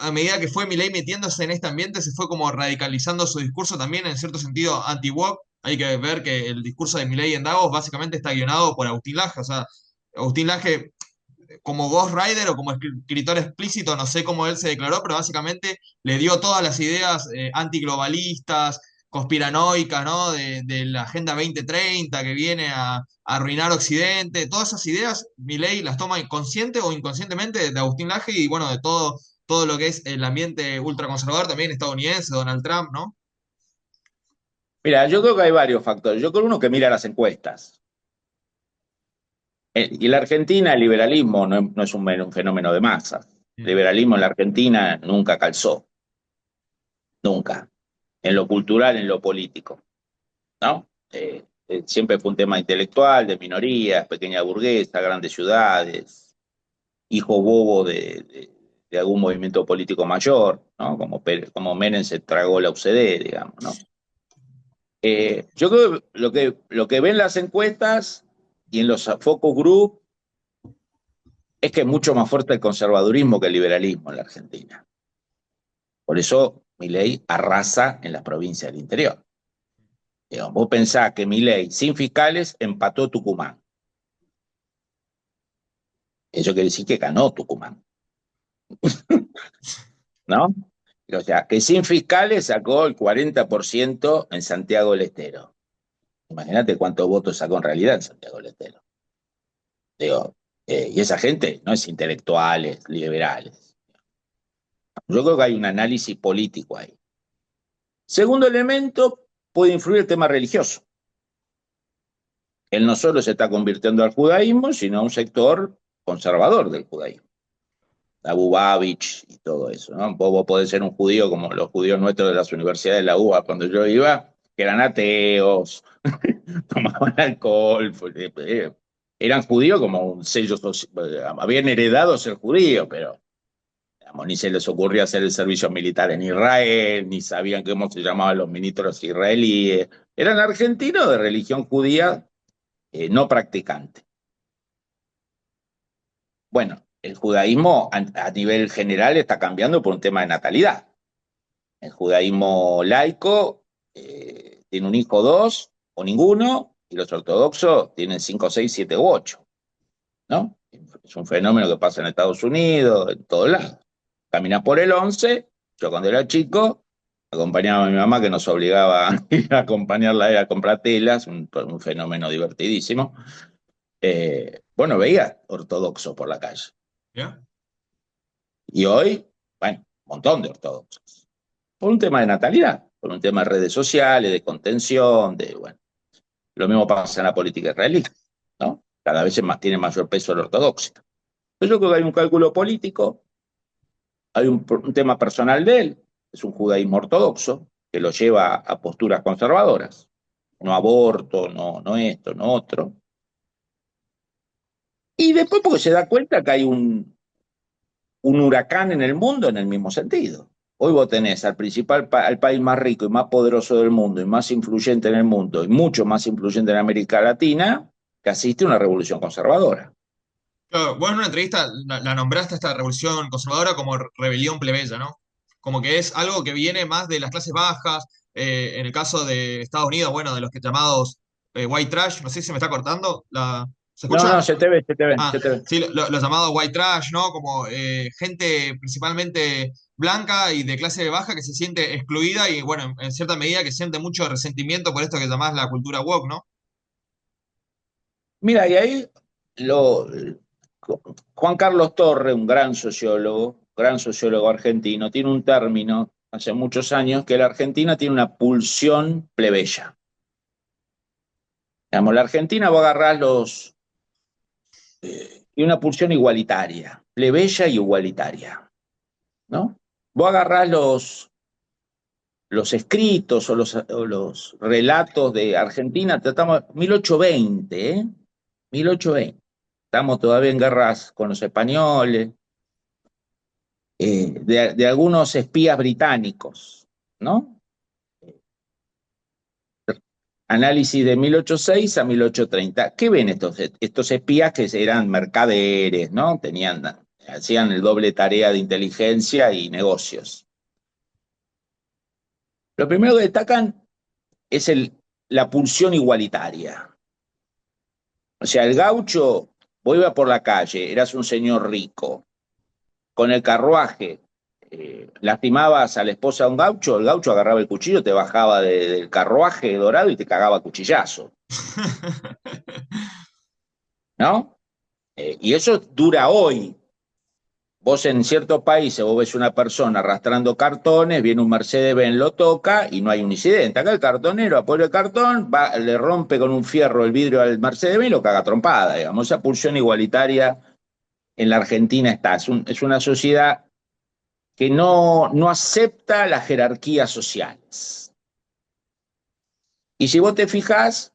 A medida que fue Milei metiéndose en este ambiente, se fue como radicalizando su discurso también en cierto sentido anti-woke. Hay que ver que el discurso de Milei en Davos básicamente está guionado por Agustín Laje, o sea, Agustín Laje como Ghost Rider o como escritor explícito, no sé cómo él se declaró, pero básicamente le dio todas las ideas antiglobalistas, conspiranoicas, ¿no? De la Agenda 2030 que viene a arruinar Occidente, todas esas ideas, Milei las toma consciente o inconscientemente de Agustín Laje y bueno, de todo lo que es el ambiente ultraconservador también estadounidense, Donald Trump, ¿no? Mira, yo creo que hay varios factores. Yo creo uno que mira las encuestas. Y la Argentina, el liberalismo no es un fenómeno de masas. El Mm. liberalismo en la Argentina nunca calzó, nunca. En lo cultural, en lo político, ¿no? Siempre fue un tema intelectual, de minorías, pequeña burguesa, grandes ciudades, hijo bobo de algún movimiento político mayor, ¿no? Como Menem se tragó la UCD, digamos, ¿no? Yo creo que lo que ven las encuestas y en los focus group es que es mucho más fuerte el conservadurismo que el liberalismo en la Argentina. Por eso Milei arrasa en las provincias del interior. Digamos, vos pensás que Milei, sin fiscales, empató Tucumán. Eso quiere decir que ganó Tucumán, ¿no? O sea, que sin fiscales sacó el 40% en Santiago del Estero. Imagínate cuántos votos sacó en realidad en Santiago del Estero. Digo, y esa gente no es intelectuales, liberales. Yo creo que hay un análisis político ahí. Segundo elemento, puede influir el tema religioso. Él no solo se está convirtiendo al judaísmo, sino a un sector conservador del judaísmo. Abu Babich y todo eso, ¿no? Vos podés ser un judío como los judíos nuestros de las universidades de la UBA cuando yo iba, que eran ateos, tomaban alcohol, eran judíos como un sello social, habían heredado ser judío, pero Digamos, ni se les ocurrió hacer el servicio militar en Israel, ni sabían cómo se llamaban los ministros israelíes. Eran argentinos de religión judía no practicante. Bueno, el judaísmo a nivel general está cambiando por un tema de natalidad. El judaísmo laico tiene un hijo, dos o ninguno, y los ortodoxos tienen 5, 6, 7 u 8, ¿no? Es un fenómeno que pasa en Estados Unidos, en todos lados. Camina por el 11. Yo cuando era chico acompañaba a mi mamá, que nos obligaba a ir a acompañarla a ir a comprar telas, un fenómeno divertidísimo. Bueno, veía ortodoxos por la calle. ¿Ya? Y hoy, bueno, un montón de ortodoxos. Por un tema de natalidad, por un tema de redes sociales, de contención, bueno. Lo mismo pasa en la política israelí, ¿no? Cada vez tiene mayor peso la ortodoxia. Entonces yo creo que hay un cálculo político, hay un tema personal de él, es un judaísmo ortodoxo que lo lleva a posturas conservadoras. No aborto, no esto, no otro. Y después porque se da cuenta que hay un huracán en el mundo en el mismo sentido. Hoy vos tenés al al país más rico y más poderoso del mundo y más influyente en el mundo y mucho más influyente en América Latina que asiste a una revolución conservadora. Claro, vos en una entrevista la nombraste a esta revolución conservadora como rebelión plebeya, ¿no? Como que es algo que viene más de las clases bajas, en el caso de Estados Unidos, bueno, de los que llamados white trash, no sé si se me está cortando, ¿se No, escucha? se te ve, se te ve, Ah, se te ve. sí, los llamados white trash, ¿no? Como gente principalmente blanca y de clase baja que se siente excluida y, bueno, en cierta medida que siente mucho resentimiento por esto que llamás la cultura woke, ¿no? Mira, y ahí lo, Juan Carlos Torre, un gran sociólogo argentino, tiene un término hace muchos años que la Argentina tiene una pulsión plebeya. Digamos, la Argentina va a agarrar y una pulsión igualitaria, plebeya y igualitaria, ¿no? Vos agarrás los escritos o los relatos de Argentina, tratamos 1820, ¿eh? 1820. Estamos todavía en guerras con los españoles, de algunos espías británicos, ¿no? Análisis de 1806 a 1830. ¿Qué ven estos espías que eran mercaderes, ¿no? Hacían el doble tarea de inteligencia y negocios. Lo primero que destacan es la pulsión igualitaria. O sea, el gaucho, vos ibas por la calle, eras un señor rico, con el carruaje, lastimabas a la esposa de un gaucho, el gaucho agarraba el cuchillo, te bajaba del carruaje dorado y te cagaba a cuchillazo, ¿no? Y eso dura hoy. Vos en ciertos países, vos ves una persona arrastrando cartones, viene un Mercedes-Benz, lo toca y no hay un incidente. Acá el cartonero apoya el cartón, le rompe con un fierro el vidrio al Mercedes-Benz y lo caga a trompada, digamos. Esa pulsión igualitaria en la Argentina está. Es una sociedad que no acepta las jerarquías sociales. Y si vos te fijás,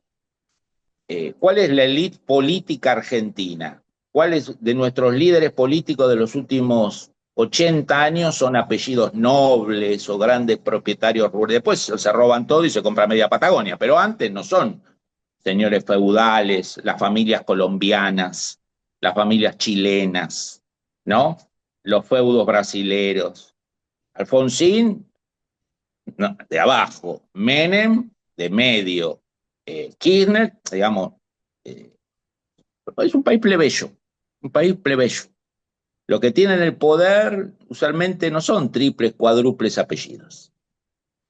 ¿cuál es la élite política argentina? ¿Cuáles de nuestros líderes políticos de los últimos 80 años son apellidos nobles o grandes propietarios rurales? Después se roban todo y se compra media Patagonia, pero antes no son señores feudales, las familias colombianas, las familias chilenas, ¿no? Los feudos brasileros. Alfonsín, no, de abajo, Menem, de medio, Kirchner, digamos, eh, es un país plebeyo, un país plebeyo. Lo que tienen el poder usualmente no son triples, cuádruples apellidos.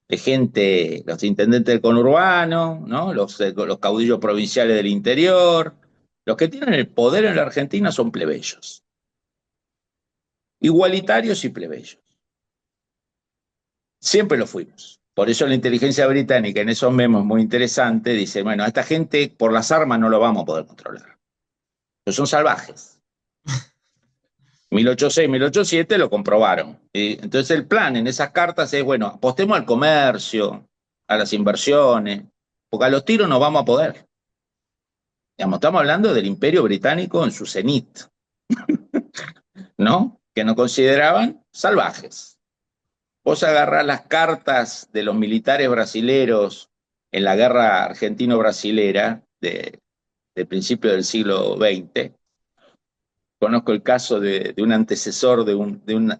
De gente, los intendentes del conurbano, ¿no? Los caudillos provinciales del interior. Los que tienen el poder en la Argentina son plebeyos. Igualitarios y plebeyos. Siempre lo fuimos. Por eso la inteligencia británica en esos memos muy interesante dice, bueno, a esta gente por las armas no lo vamos a poder controlar. Pero son salvajes. 1806, 1807 lo comprobaron. Entonces el plan en esas cartas es, bueno, apostemos al comercio, a las inversiones, porque a los tiros no vamos a poder. Digamos, estamos hablando del Imperio Británico en su cenit, ¿no? que nos consideraban salvajes. Vos agarrás las cartas de los militares brasileros en la guerra argentino-brasilera de principio del siglo XX. Conozco el caso de un antecesor, de un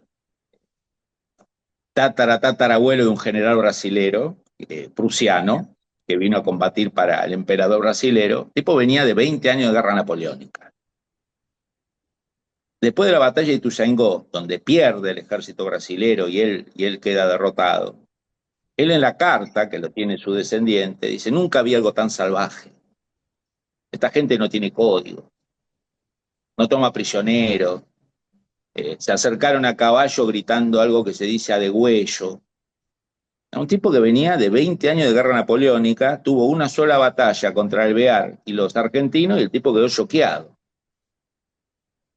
tatarabuelo de un general brasilero, prusiano, que vino a combatir para el emperador brasilero. El tipo venía de 20 años de guerra napoleónica. Después de la batalla de Ituzaingó, donde pierde el ejército brasilero y él queda derrotado, él en la carta, que lo tiene su descendiente, dice, nunca había algo tan salvaje. Esta gente no tiene código, no toma prisioneros, se acercaron a caballo gritando algo que se dice a degüello. Un tipo que venía de 20 años de guerra napoleónica, tuvo una sola batalla contra Alvear y los argentinos y el tipo quedó choqueado,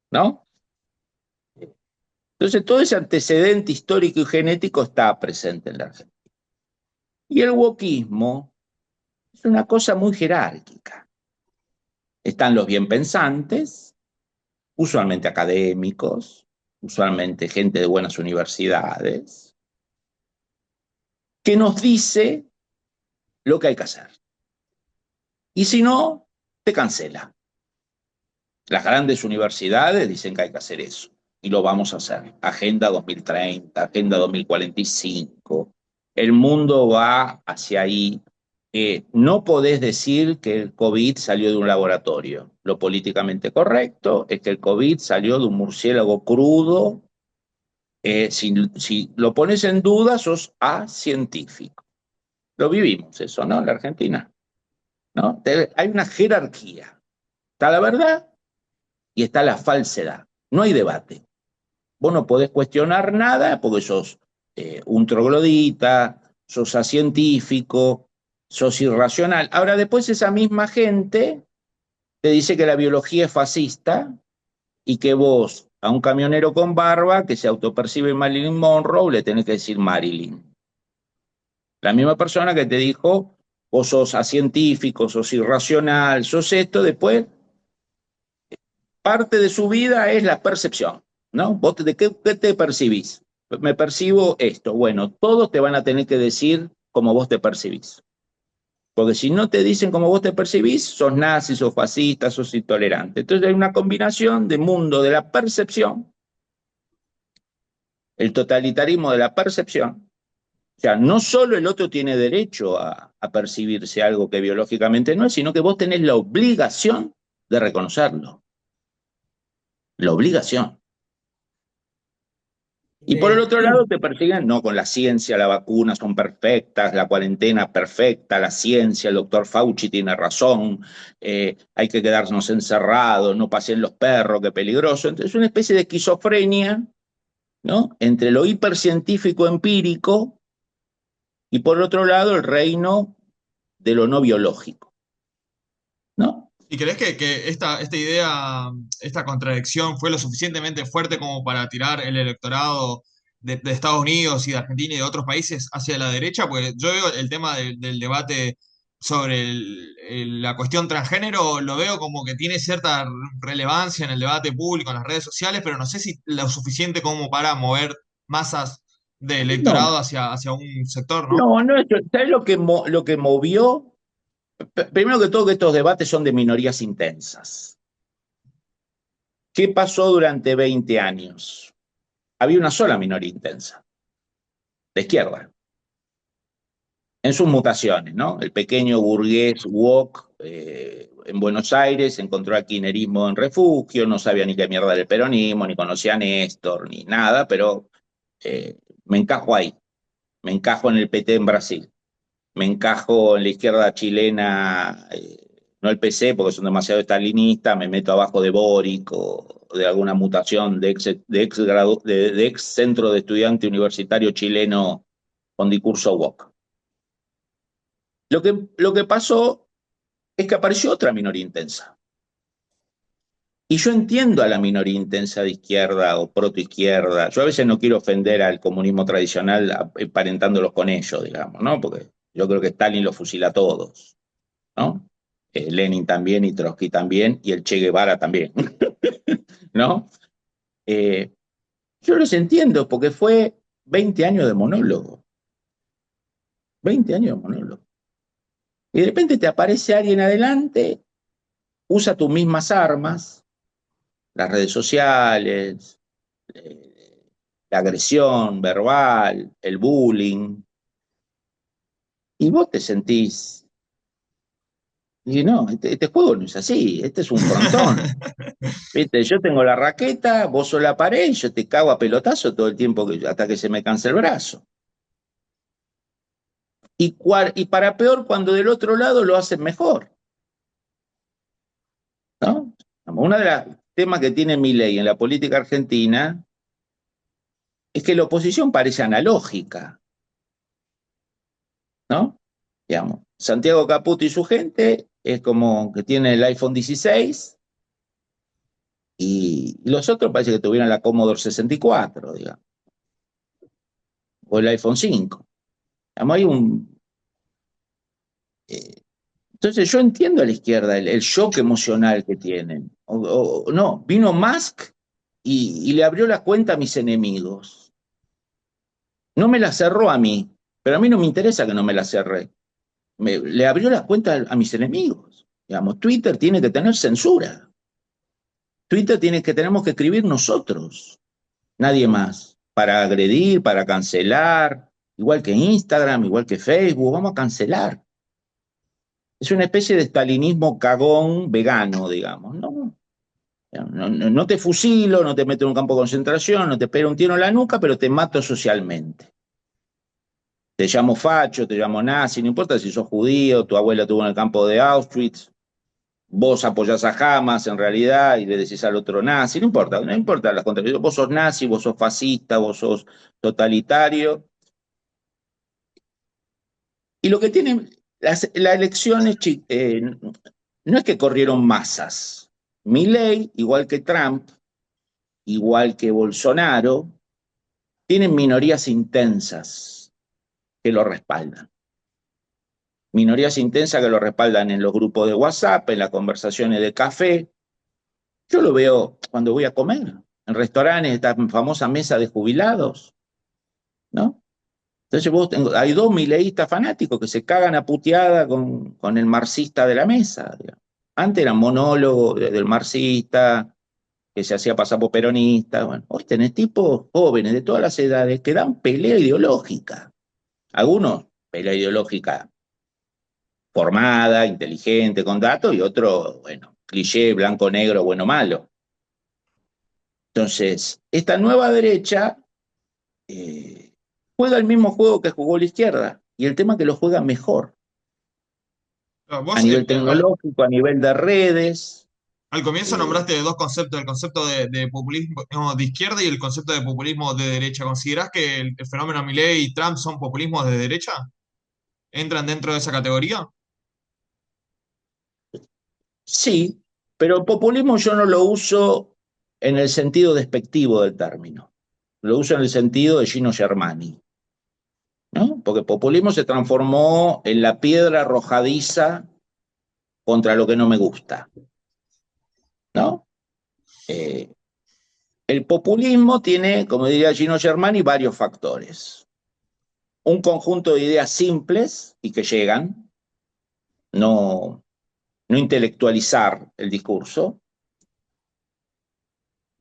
¿no? Entonces todo ese antecedente histórico y genético está presente en la Argentina. Y el wokismo es una cosa muy jerárquica. Están los bien pensantes, usualmente académicos, usualmente gente de buenas universidades, que nos dice lo que hay que hacer. Y si no, te cancela. Las grandes universidades dicen que hay que hacer eso. Y lo vamos a hacer. Agenda 2030, Agenda 2045. El mundo va hacia ahí. No podés decir que el COVID salió de un laboratorio. Lo políticamente correcto es que el COVID salió de un murciélago crudo. Si lo pones en duda, sos acientífico. Lo vivimos eso, ¿no? En la Argentina, ¿no? Hay una jerarquía. Está la verdad y está la falsedad. No hay debate. Vos no podés cuestionar nada porque sos un troglodita, sos acientífico, sos irracional. Ahora, después esa misma gente te dice que la biología es fascista y que vos, a un camionero con barba que se autopercibe Marilyn Monroe, le tenés que decir Marilyn. La misma persona que te dijo, vos sos acientífico, sos irracional, sos esto, después parte de su vida es la percepción, ¿no? ¿Vos de qué te percibís? Me percibo esto. Bueno, todos te van a tener que decir cómo vos te percibís. Porque si no te dicen cómo vos te percibís, sos nazi, sos fascista, sos intolerante. Entonces hay una combinación de mundo de la percepción, el totalitarismo de la percepción. O sea, no solo el otro tiene derecho a percibirse algo que biológicamente no es, sino que vos tenés la obligación de reconocerlo. La obligación. Y por el otro lado te persiguen, no, con la ciencia, las vacunas son perfectas, la cuarentena perfecta, la ciencia, el doctor Fauci tiene razón, hay que quedarnos encerrados, no pasen los perros, qué peligroso. Entonces es una especie de esquizofrenia, ¿no? Entre lo hipercientífico empírico y por otro lado el reino de lo no biológico, ¿no? ¿Y crees que esta idea, esta contradicción fue lo suficientemente fuerte como para tirar el electorado de Estados Unidos y de Argentina y de otros países hacia la derecha? Porque yo veo el tema del debate sobre la cuestión transgénero, lo veo como que tiene cierta relevancia en el debate público, en las redes sociales, pero no sé si lo suficiente como para mover masas de No, electorado hacia un sector, ¿no? no, ¿sabes lo que movió? Primero que todo, que estos debates son de minorías intensas. ¿Qué pasó durante 20 años? Había una sola minoría intensa, la izquierda, en sus mutaciones, ¿no? El pequeño burgués woke en Buenos Aires encontró al kirchnerismo en refugio, no sabía ni qué mierda era el peronismo, ni conocía a Néstor, ni nada, pero me encajo ahí, me encajo en el PT en Brasil, me encajo en la izquierda chilena, no el PC porque son demasiado estalinistas, me meto abajo de Boric o de alguna mutación de ex centro de estudiante universitario chileno con discurso woke. Lo que pasó es que apareció otra minoría intensa. Y yo entiendo a la minoría intensa de izquierda o protoizquierda. Yo a veces no quiero ofender al comunismo tradicional emparentándolos con ellos, digamos, ¿no? Porque yo creo que Stalin los fusila a todos, ¿no? Lenin también y Trotsky también y el Che Guevara también, ¿no? Eh, Yo los entiendo porque fue 20 años de monólogo. 20 años de monólogo. Y de repente te aparece alguien adelante, usa tus mismas armas, las redes sociales, la agresión verbal, el bullying, y vos te sentís, y no, este juego no es así, este es un frontón. ¿Viste? Yo tengo la raqueta, vos sos la pared, y yo te cago a pelotazo todo el tiempo hasta que se me canse el brazo. Y para peor, cuando del otro lado lo hacen mejor, ¿no? Uno de los temas que tiene Milei en la política argentina es que la oposición parece analógica, ¿no? Digamos, Santiago Caputo y su gente es como que tiene el iPhone 16 y los otros parece que tuvieran la Commodore 64, digamos, o el iPhone 5. Digamos, eh, entonces yo entiendo a la izquierda el shock emocional que tienen. No, vino Musk y le abrió la cuenta a mis enemigos. No me la cerró a mí, pero a mí no me interesa que no me la cerré. Le abrió la cuenta a mis enemigos. Digamos, Twitter tiene que tener censura. Twitter tenemos que escribir nosotros, nadie más, para agredir, para cancelar, igual que Instagram, igual que Facebook, vamos a cancelar. Es una especie de stalinismo cagón vegano, digamos, ¿no? No te fusilo, no te meto en un campo de concentración, no te pego un tiro en la nuca, pero te mato socialmente. Te llamo facho, te llamo nazi, no importa si sos judío, tu abuela estuvo en el campo de Auschwitz, vos apoyás a Hamas en realidad y le decís al otro nazi, no importa las contradicciones, vos sos nazi, vos sos fascista, vos sos totalitario. Y lo que tienen las elecciones, no es que corrieron masas. Milei, igual que Trump, igual que Bolsonaro, tienen minorías intensas que lo respaldan. Minorías intensas que lo respaldan en los grupos de WhatsApp, en las conversaciones de café. Yo lo veo cuando voy a comer, en restaurantes, esta famosa mesa de jubilados, ¿no? Entonces hay dos mileístas fanáticos que se cagan a puteada con el marxista de la mesa. Digamos. Antes eran monólogos del marxista, que se hacía pasar por peronista. Bueno, hoy tenés tipos jóvenes de todas las edades que dan pelea ideológica. Algunos, pelea ideológica formada, inteligente, con datos, y otros, bueno, cliché, blanco, negro, bueno, malo. Entonces, esta nueva derecha juega el mismo juego que jugó la izquierda, y el tema es que lo juega mejor, a Vos, nivel tecnológico, a nivel de redes. al comienzo eh, nombraste dos conceptos, el concepto de populismo no, de izquierda y el concepto de populismo de derecha. ¿Considerás que el fenómeno Milei y Trump son populismos de derecha? ¿Entran dentro de esa categoría? sí, pero populismo yo no lo uso en el sentido despectivo del término, lo uso en el sentido de Gino Germani, ¿no? Porque populismo se transformó en la piedra arrojadiza contra lo que no me gusta, ¿no? Eh, el populismo tiene, como diría Gino Germani, varios factores. Un conjunto de ideas simples y que llegan, no, no intelectualizar el discurso.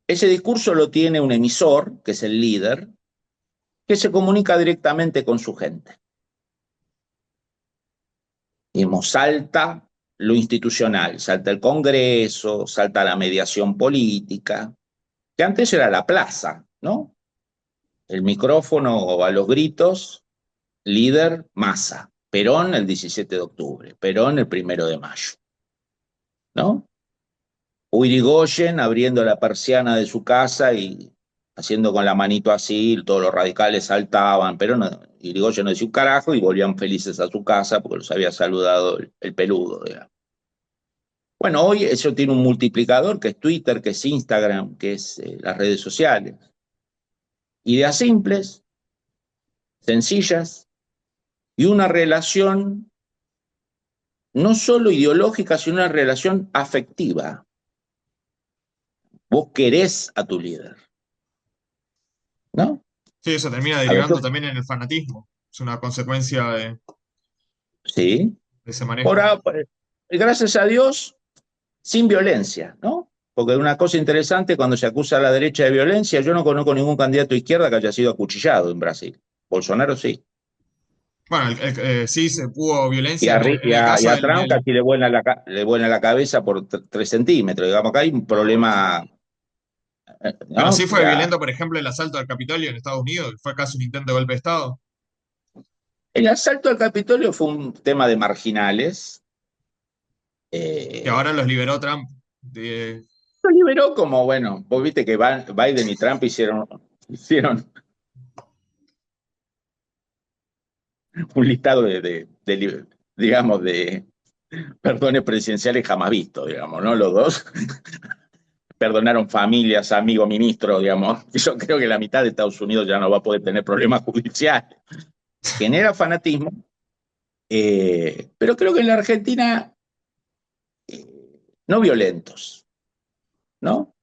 Ese discurso lo tiene un emisor, que es el líder, que se comunica directamente con su gente. Digamos, salta lo institucional, salta el Congreso, salta la mediación política, que antes era la plaza, ¿no? El micrófono a los gritos, líder, masa. Perón el 17 de octubre, Perón el 1 de mayo, ¿no? Irigoyen abriendo la persiana de su casa y haciendo con la manito así, todos los radicales saltaban, pero no, Irigoyen no decía un carajo y volvían felices a su casa porque los había saludado el peludo, digamos. Bueno, hoy eso tiene un multiplicador que es Twitter, que es Instagram, que es las redes sociales. Ideas simples, sencillas y una relación no solo ideológica, sino una relación afectiva. Vos querés a tu líder. ¿no? Sí, eso termina A ver, derivando también en el fanatismo. Es una consecuencia sí, de ese por, manejo. gracias a Dios, sin violencia, ¿no? Porque una cosa interesante, cuando se acusa a la derecha de violencia, yo no conozco ningún candidato de izquierda que haya sido acuchillado en Brasil. Bolsonaro sí. Bueno, sí se hubo Y violencia a, en en el y caso a Trump del. casi le vuela la cabeza por 3 centímetros. Digamos que hay un No, por eso. problema, Pero ¿no? sí fue violento, por ejemplo, el asalto al Capitolio en Estados Unidos, que fue casi un intento de golpe de Estado. El asalto al Capitolio fue un tema de marginales. Que ahora Eh, los liberó Trump. De- lo liberó como, bueno, vos viste que Biden y Trump hicieron un listado digamos, de perdones presidenciales jamás vistos, digamos, ¿no? Los dos perdonaron familias, amigos, ministros, digamos. Yo creo que la mitad de Estados Unidos ya no va a poder tener problemas judiciales. Genera fanatismo, pero creo que en la Argentina no violentos, ¿no?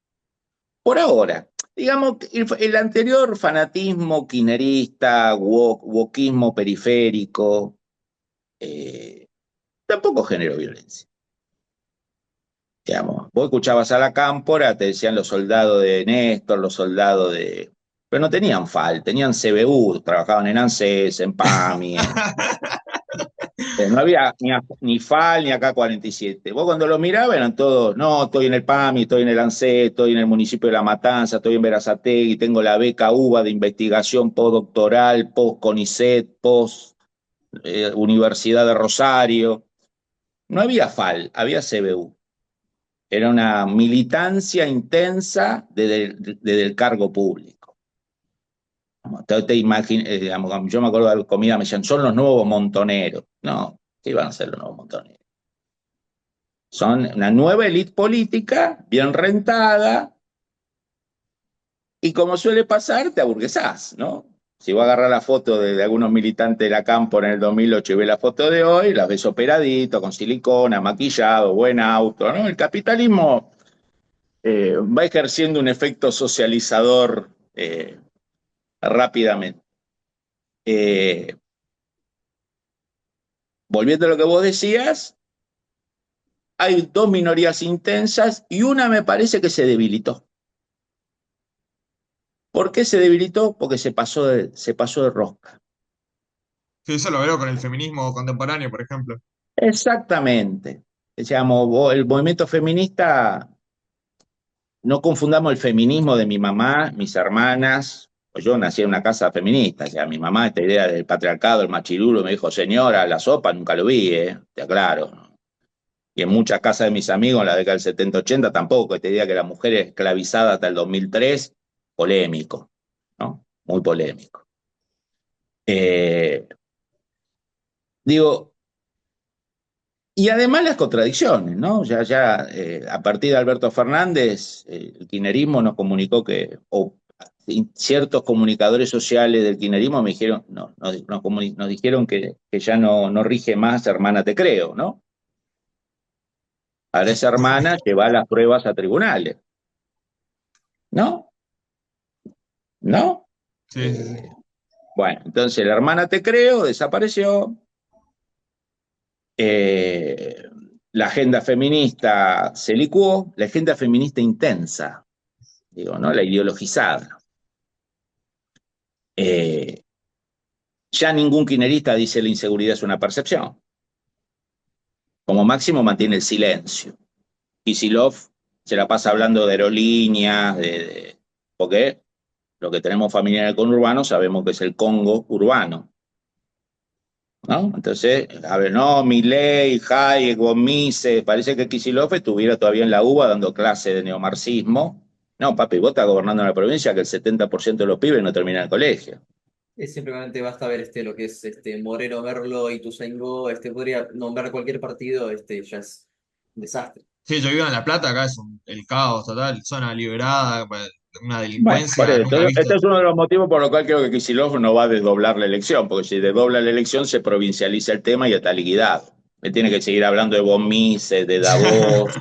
Por ahora. Digamos, el anterior fanatismo kirchnerista, wokismo periférico, tampoco generó violencia. Digamos, vos escuchabas a la cámpora, te decían los soldados de Néstor, los soldados de... Pero no tenían FAL, tenían CBU, trabajaban en ANSES, en PAMI, no había ni FAL ni AK-47. Vos cuando lo mirabas eran todos, no, estoy en el PAMI, estoy en el ANSES, estoy en el municipio de La Matanza, estoy en Berazategui, tengo la beca UBA de investigación postdoctoral, post-CONICET, post-Universidad de Rosario. No había FAL, había CBU. Era una militancia intensa desde el cargo público. Digamos, yo me acuerdo de la comida, me decían, son los nuevos montoneros. No, ¿qué iban a ser los nuevos montoneros? Son una nueva élite política, bien rentada, y como suele pasar, te aburguesás, ¿no? Si vos agarrás la foto de algunos militantes de la Campo en el 2008 y ves la foto de hoy, las ves operadito, con silicona, maquillado, buen auto, ¿no? El capitalismo va ejerciendo un efecto socializador rápidamente. Eh, Volviendo a lo que vos decías, hay dos minorías intensas y una me parece que se debilitó. ¿Por qué se debilitó? Porque se pasó de rosca. Sí, eso lo veo con el feminismo contemporáneo, por ejemplo. Exactamente. Decíamos, el movimiento feminista, no confundamos el feminismo de mi mamá, mis hermanas. Pues yo nací en una casa feminista, o sea, mi mamá, esta idea del patriarcado, el machirulo, me dijo, señora, la sopa nunca lo vi, te aclaro. Y en muchas casas de mis amigos en la década del 70-80 tampoco, esta idea que la mujer es esclavizada hasta el 2003, polémico, ¿no? Muy polémico. Eh, digo, y además las contradicciones, ¿no? A partir de Alberto Fernández, el kirchnerismo nos comunicó o ciertos comunicadores sociales del kirchnerismo me dijeron, no, nos dijeron que ya no rige más, hermana, te creo, ¿no? Ahora esa hermana lleva las pruebas a tribunales, ¿no? ¿No? Sí, sí, Eh, sí. bueno, entonces la hermana te creo desapareció, eh, la agenda feminista se licuó, la agenda feminista intensa, digo, ¿no? La ideologizada. Eh, ya ningún kirchnerista dice la inseguridad es una percepción. Como máximo mantiene el silencio. Kicillof se la pasa hablando de aerolíneas, porque lo que tenemos familiar en el conurbano sabemos que es el Congo urbano, ¿no? Entonces, a ver, no, Milei, Hayek, Mises, parece que Kicillof estuviera todavía en la UBA dando clase de neomarxismo. No, papi, vos estás gobernando una provincia que el 70% de los pibes no terminan el colegio. Simplemente basta ver lo que es Moreno, Merlo y Tuzaingó, podría nombrar cualquier partido, ya es un desastre. Sí, yo vivo en La Plata, acá es el caos total, zona liberada, pues, una Bueno, por delincuencia nunca eso, vista. este es uno de los motivos por los cuales creo que Kicillof no va a desdoblar la elección, porque si desdobla la elección se provincializa el tema y está liquidado. Me tiene que seguir hablando de Mises, de Davos,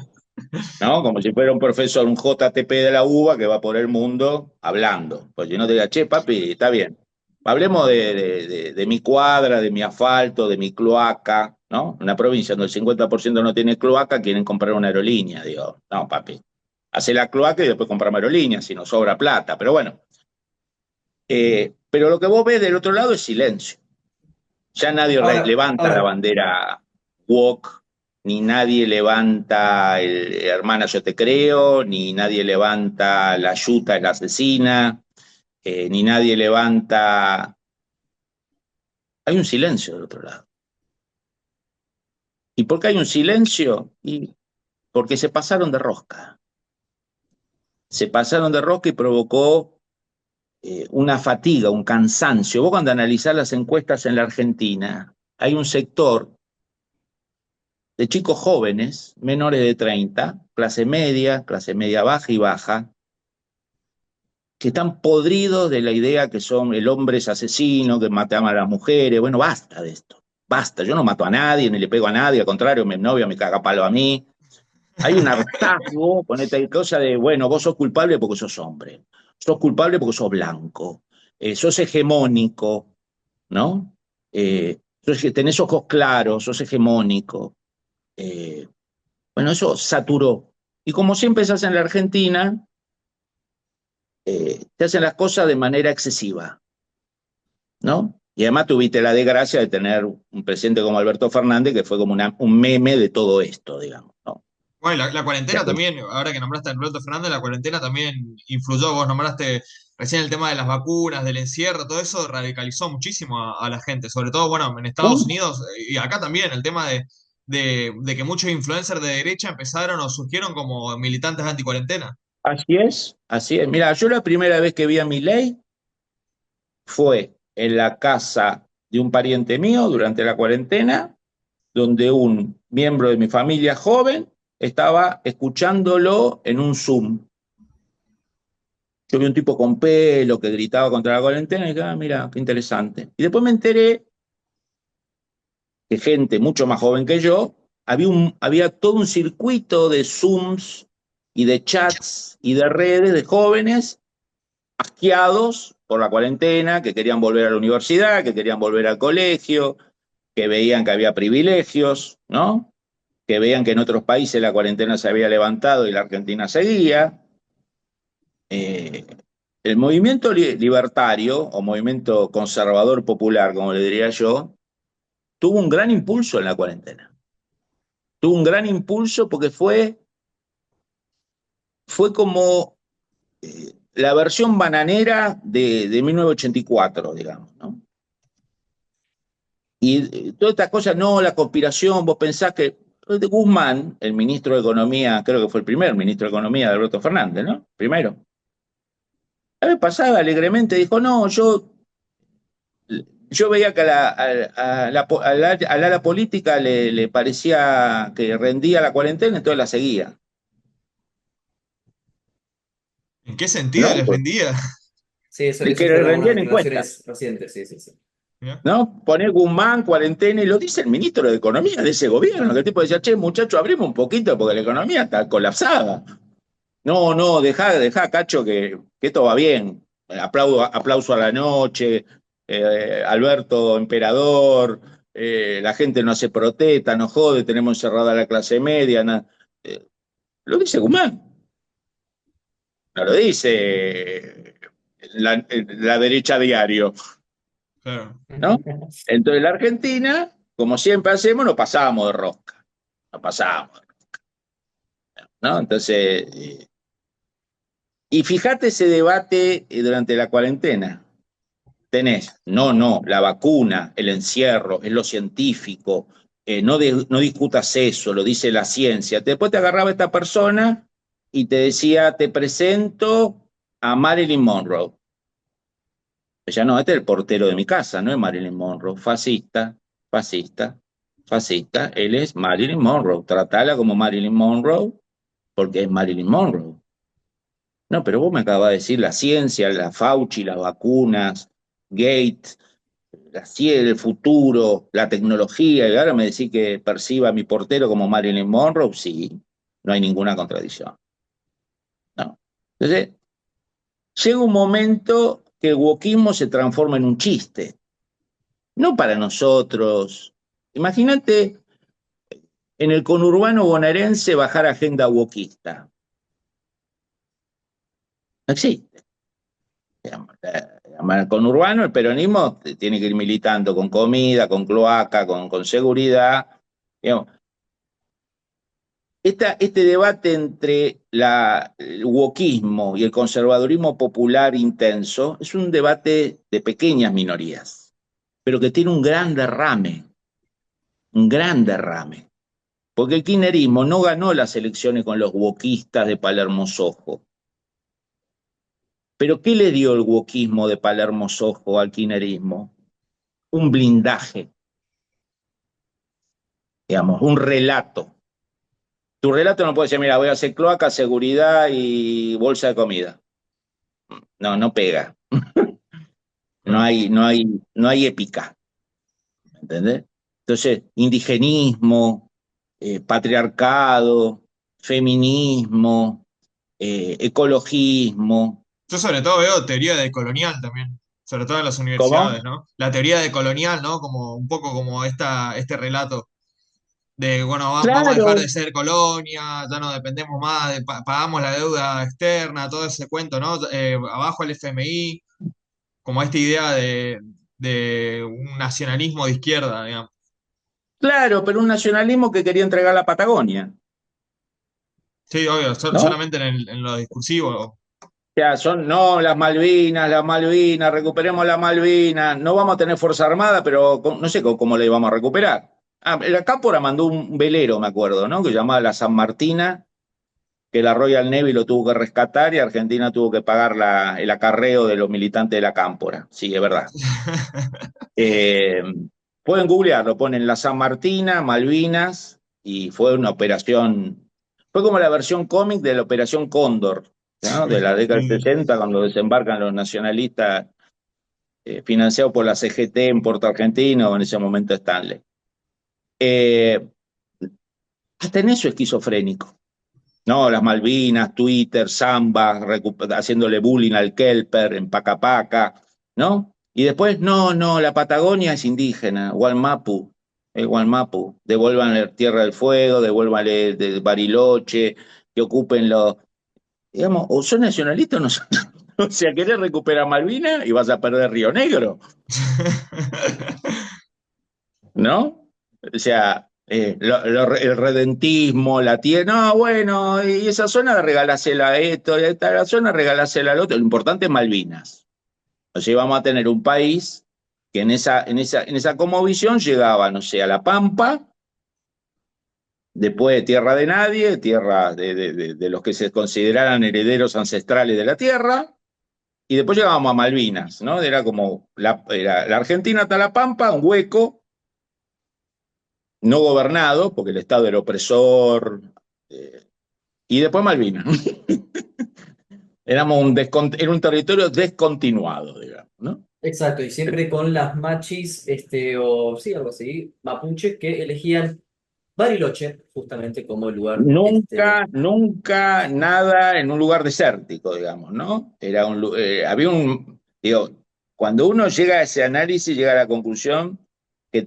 ¿no? Como si fuera un profesor, un JTP de la UBA que va por el mundo hablando. Pues yo no te diga, che, papi, está bien. Hablemos de mi cuadra, de mi asfalto, de mi cloaca, ¿no? Una provincia donde el 50% no tiene cloaca, quieren comprar una aerolínea. Digo, no, papi, hace la cloaca y después compramos aerolínea, si nos sobra plata. Pero bueno, pero lo que vos ves del otro lado es silencio. Ya nadie levanta la Ahora, bandera woke, ni nadie levanta el hermana yo te creo, ni nadie levanta la yuta es la asesina, ni nadie levanta... Hay un silencio del otro lado. ¿Y por qué hay un silencio? Y porque se pasaron de rosca. Se pasaron de rosca y provocó una fatiga, un cansancio. Vos cuando analizás las encuestas en la Argentina, hay un sector de chicos jóvenes, menores de 30, clase media baja y baja, que están podridos de la idea que son el hombre es asesino, que matamos a las mujeres. Bueno, basta de esto. Basta. Yo no mato a nadie, ni le pego a nadie, al contrario, mi novia me caga palo a mí. Hay un hartazgo, ponete ahí cosa de, bueno, vos sos culpable porque sos hombre, sos culpable porque sos blanco, sos hegemónico, ¿no? Tenés ojos claros, sos hegemónico. Eh, bueno, eso saturó. Y como siempre se hace en la Argentina, se hacen las cosas de manera excesiva, ¿no? Y además tuviste la desgracia de tener un presidente como Alberto Fernández, que fue como un meme de todo esto, digamos, ¿no? Bueno, y la cuarentena también, ahora que nombraste a Alberto Fernández, la cuarentena también influyó. Vos nombraste recién el tema de las vacunas, del encierro, todo eso radicalizó muchísimo a la gente, sobre todo, bueno, en Estados Uh, Unidos y acá también, el tema de que muchos influencers de derecha empezaron o surgieron como militantes anti-cuarentena. Así es, así es. Mira, yo la primera vez que vi a Milei fue en la casa de un pariente mío durante la cuarentena, donde un miembro de mi familia joven estaba escuchándolo en un Zoom. Yo vi un tipo con pelo que gritaba contra la cuarentena y dije, ah, mira, qué interesante. Y después me enteré que gente mucho más joven que yo, había todo un circuito de Zooms y de chats y de redes de jóvenes asqueados por la cuarentena, que querían volver a la universidad, que querían volver al colegio, que veían que había privilegios, ¿no? Que veían que en otros países la cuarentena se había levantado y la Argentina seguía. Eh, el movimiento libertario o movimiento conservador popular, como le diría yo, tuvo un gran impulso en la cuarentena. Tuvo un gran impulso porque fue como la versión bananera de 1984, digamos, ¿no? Y todas estas cosas, no, la conspiración, vos pensás que Guzmán, el ministro de Economía, creo que fue el primer ministro de Economía de Alberto Fernández, ¿no? Primero. La vez pasada alegremente dijo, no, yo veía que al ala política le parecía que rendía la cuarentena, entonces la seguía, ¿En qué sentido ¿no? les rendía? sí, De eso que le fueron unas rendían encuestas. declaraciones recientes, sí, sí, sí. Mirá. ¿No? Poner Guzmán, cuarentena, y lo dice el ministro de Economía de ese gobierno, que el tipo decía, che, muchacho, abrimos un poquito porque la economía está colapsada. No, no, dejá, Cacho, que esto va bien. Aplauso a la noche, Alberto Emperador, la gente no se protesta, no jode, tenemos encerrada la clase media. Eh, lo dice Guzmán, no lo dice la derecha a diario, Claro. ¿no? Entonces la Argentina, como siempre hacemos, nos pasábamos de rosca, nos pasábamos, ¿no? Entonces, y fíjate ese debate durante la cuarentena. Tenés, no, la vacuna, el encierro, es lo científico, no discutas eso, lo dice la ciencia. Después te agarraba esta persona y te decía, te presento a Marilyn Monroe. Ella no, este es el portero de mi casa, no es Marilyn Monroe, fascista, fascista, fascista, él es Marilyn Monroe, tratala como Marilyn Monroe porque es Marilyn Monroe. No, pero vos me acabas de decir la ciencia, la Fauci, las vacunas, Gates, el futuro, la tecnología, y ahora me decís que perciba a mi portero como Marilyn Monroe, sí. no hay ninguna contradicción. No. Entonces, llega un momento que el wokismo se transforma en un chiste, no para nosotros. Imagínate en el conurbano bonaerense bajar agenda wokista. No existe. El conurbano, el peronismo tiene que ir militando con comida, con cloaca, con seguridad. Digamos, este debate entre el wokismo y el conservadurismo popular intenso es un debate de pequeñas minorías, pero que tiene un gran derrame, porque el kirchnerismo no ganó las elecciones con los wokistas de Palermo Sojo. Pero ¿qué le dio el wokismo de Palermo Sojo al kirchnerismo? Un blindaje, digamos, un relato. Tu relato no puede ser, mira, voy a hacer cloaca, seguridad y bolsa de comida. No, no pega. No hay épica, ¿entendés? Entonces, indigenismo, patriarcado, feminismo, ecologismo. Yo sobre todo veo teoría de colonial también, sobre todo en las universidades, ¿Cómo? ¿no? La teoría de colonial, ¿no? Como un poco como este relato de, bueno, vamos a dejar Claro, de ser colonia, ya no dependemos más, pagamos la deuda externa, todo ese cuento, ¿no? Abajo el FMI, como esta idea de un nacionalismo de izquierda, digamos. claro, pero un nacionalismo que quería entregar la Patagonia, Sí, obvio, ¿no? solamente en lo discursivo. O sea, son, no, las Malvinas, recuperemos las Malvinas, no vamos a tener Fuerza Armada, pero no sé cómo le vamos a recuperar. La Cámpora mandó un velero, me acuerdo, ¿no? Que llamaba la San Martina, que la Royal Navy lo tuvo que rescatar y Argentina tuvo que pagar el acarreo de los militantes de la Cámpora. Sí, es verdad. Eh, Pueden googlearlo, ponen la San Martina, Malvinas, y fue una operación, fue como la versión cómic de la Operación Cóndor, ¿no? De la década del Sí, 60, cuando desembarcan los nacionalistas financiados por la CGT en Puerto Argentino, o en ese momento Stanley. Eh, Hasta en eso esquizofrénico. No, las Malvinas, Twitter, Samba, haciéndole bullying al Kelper en Pacapaca, ¿no? Y después, no, la Patagonia es indígena, Gualmapu, devuélvanle Tierra del Fuego, devuélvanle de Bariloche, que ocupen los, digamos, o son nacionalistas o no son. O sea, querés recuperar Malvinas y vas a perder Río Negro, ¿no? O sea, el redentismo, la tierra, no, bueno, y esa zona regalásela a esto, y esta zona regalásela al otro. Lo importante es Malvinas. O sea, vamos a tener un país que en esa cosmovisión llegaba, no sé, a La Pampa, después de tierra de nadie, tierra de los que se consideraran herederos ancestrales de la tierra, y después llegábamos a Malvinas, ¿no? Era como era la Argentina hasta La Pampa, un hueco no gobernado, porque el Estado era opresor, eh, y después Malvinas. Era un territorio descontinuado, digamos, ¿no? Exacto, y siempre con las machis, o sí, algo así, mapuches que elegían Bariloche justamente como el lugar, Nunca, nunca nada en un lugar desértico, digamos, ¿no? Digo, cuando uno llega a ese análisis, llega a la conclusión que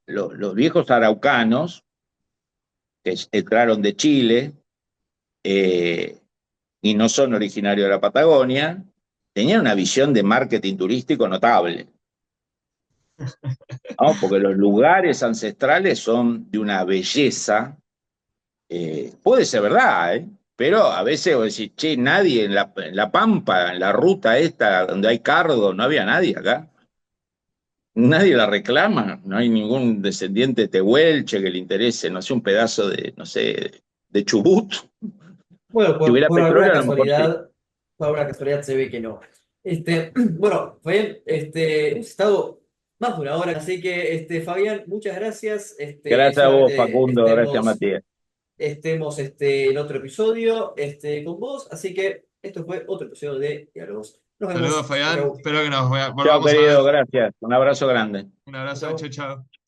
los viejos araucanos, que entraron de Chile, eh, y no son originarios de la Patagonia, tenían una visión de marketing turístico notable, ¿no? Porque los lugares ancestrales son de una belleza, puede ser verdad, ¿eh? Pero a veces vos decís, che, nadie en la Pampa, en la ruta esta donde hay cardo, no había nadie acá. Nadie la reclama, no hay ningún descendiente de Tehuelche que le interese, no sé, un pedazo de, no sé, de Chubut. bueno, Si hubiera por petróleo, a lo mejor sí. alguna casualidad se ve que no. Bueno, Fabián, hemos estado más de una hora, así que Fabián, muchas gracias. Gracias a vos, Seguramente Facundo, gracias, Matías. estemos en otro episodio con vos, así que esto fue otro episodio de Diálogos. Nos Saludos, vemos. Chau, Fabián. chau. Espero que nos Chao, volvamos a ver. querido, gracias. Un abrazo grande. Un Chau, abrazo, chao, chau. chao.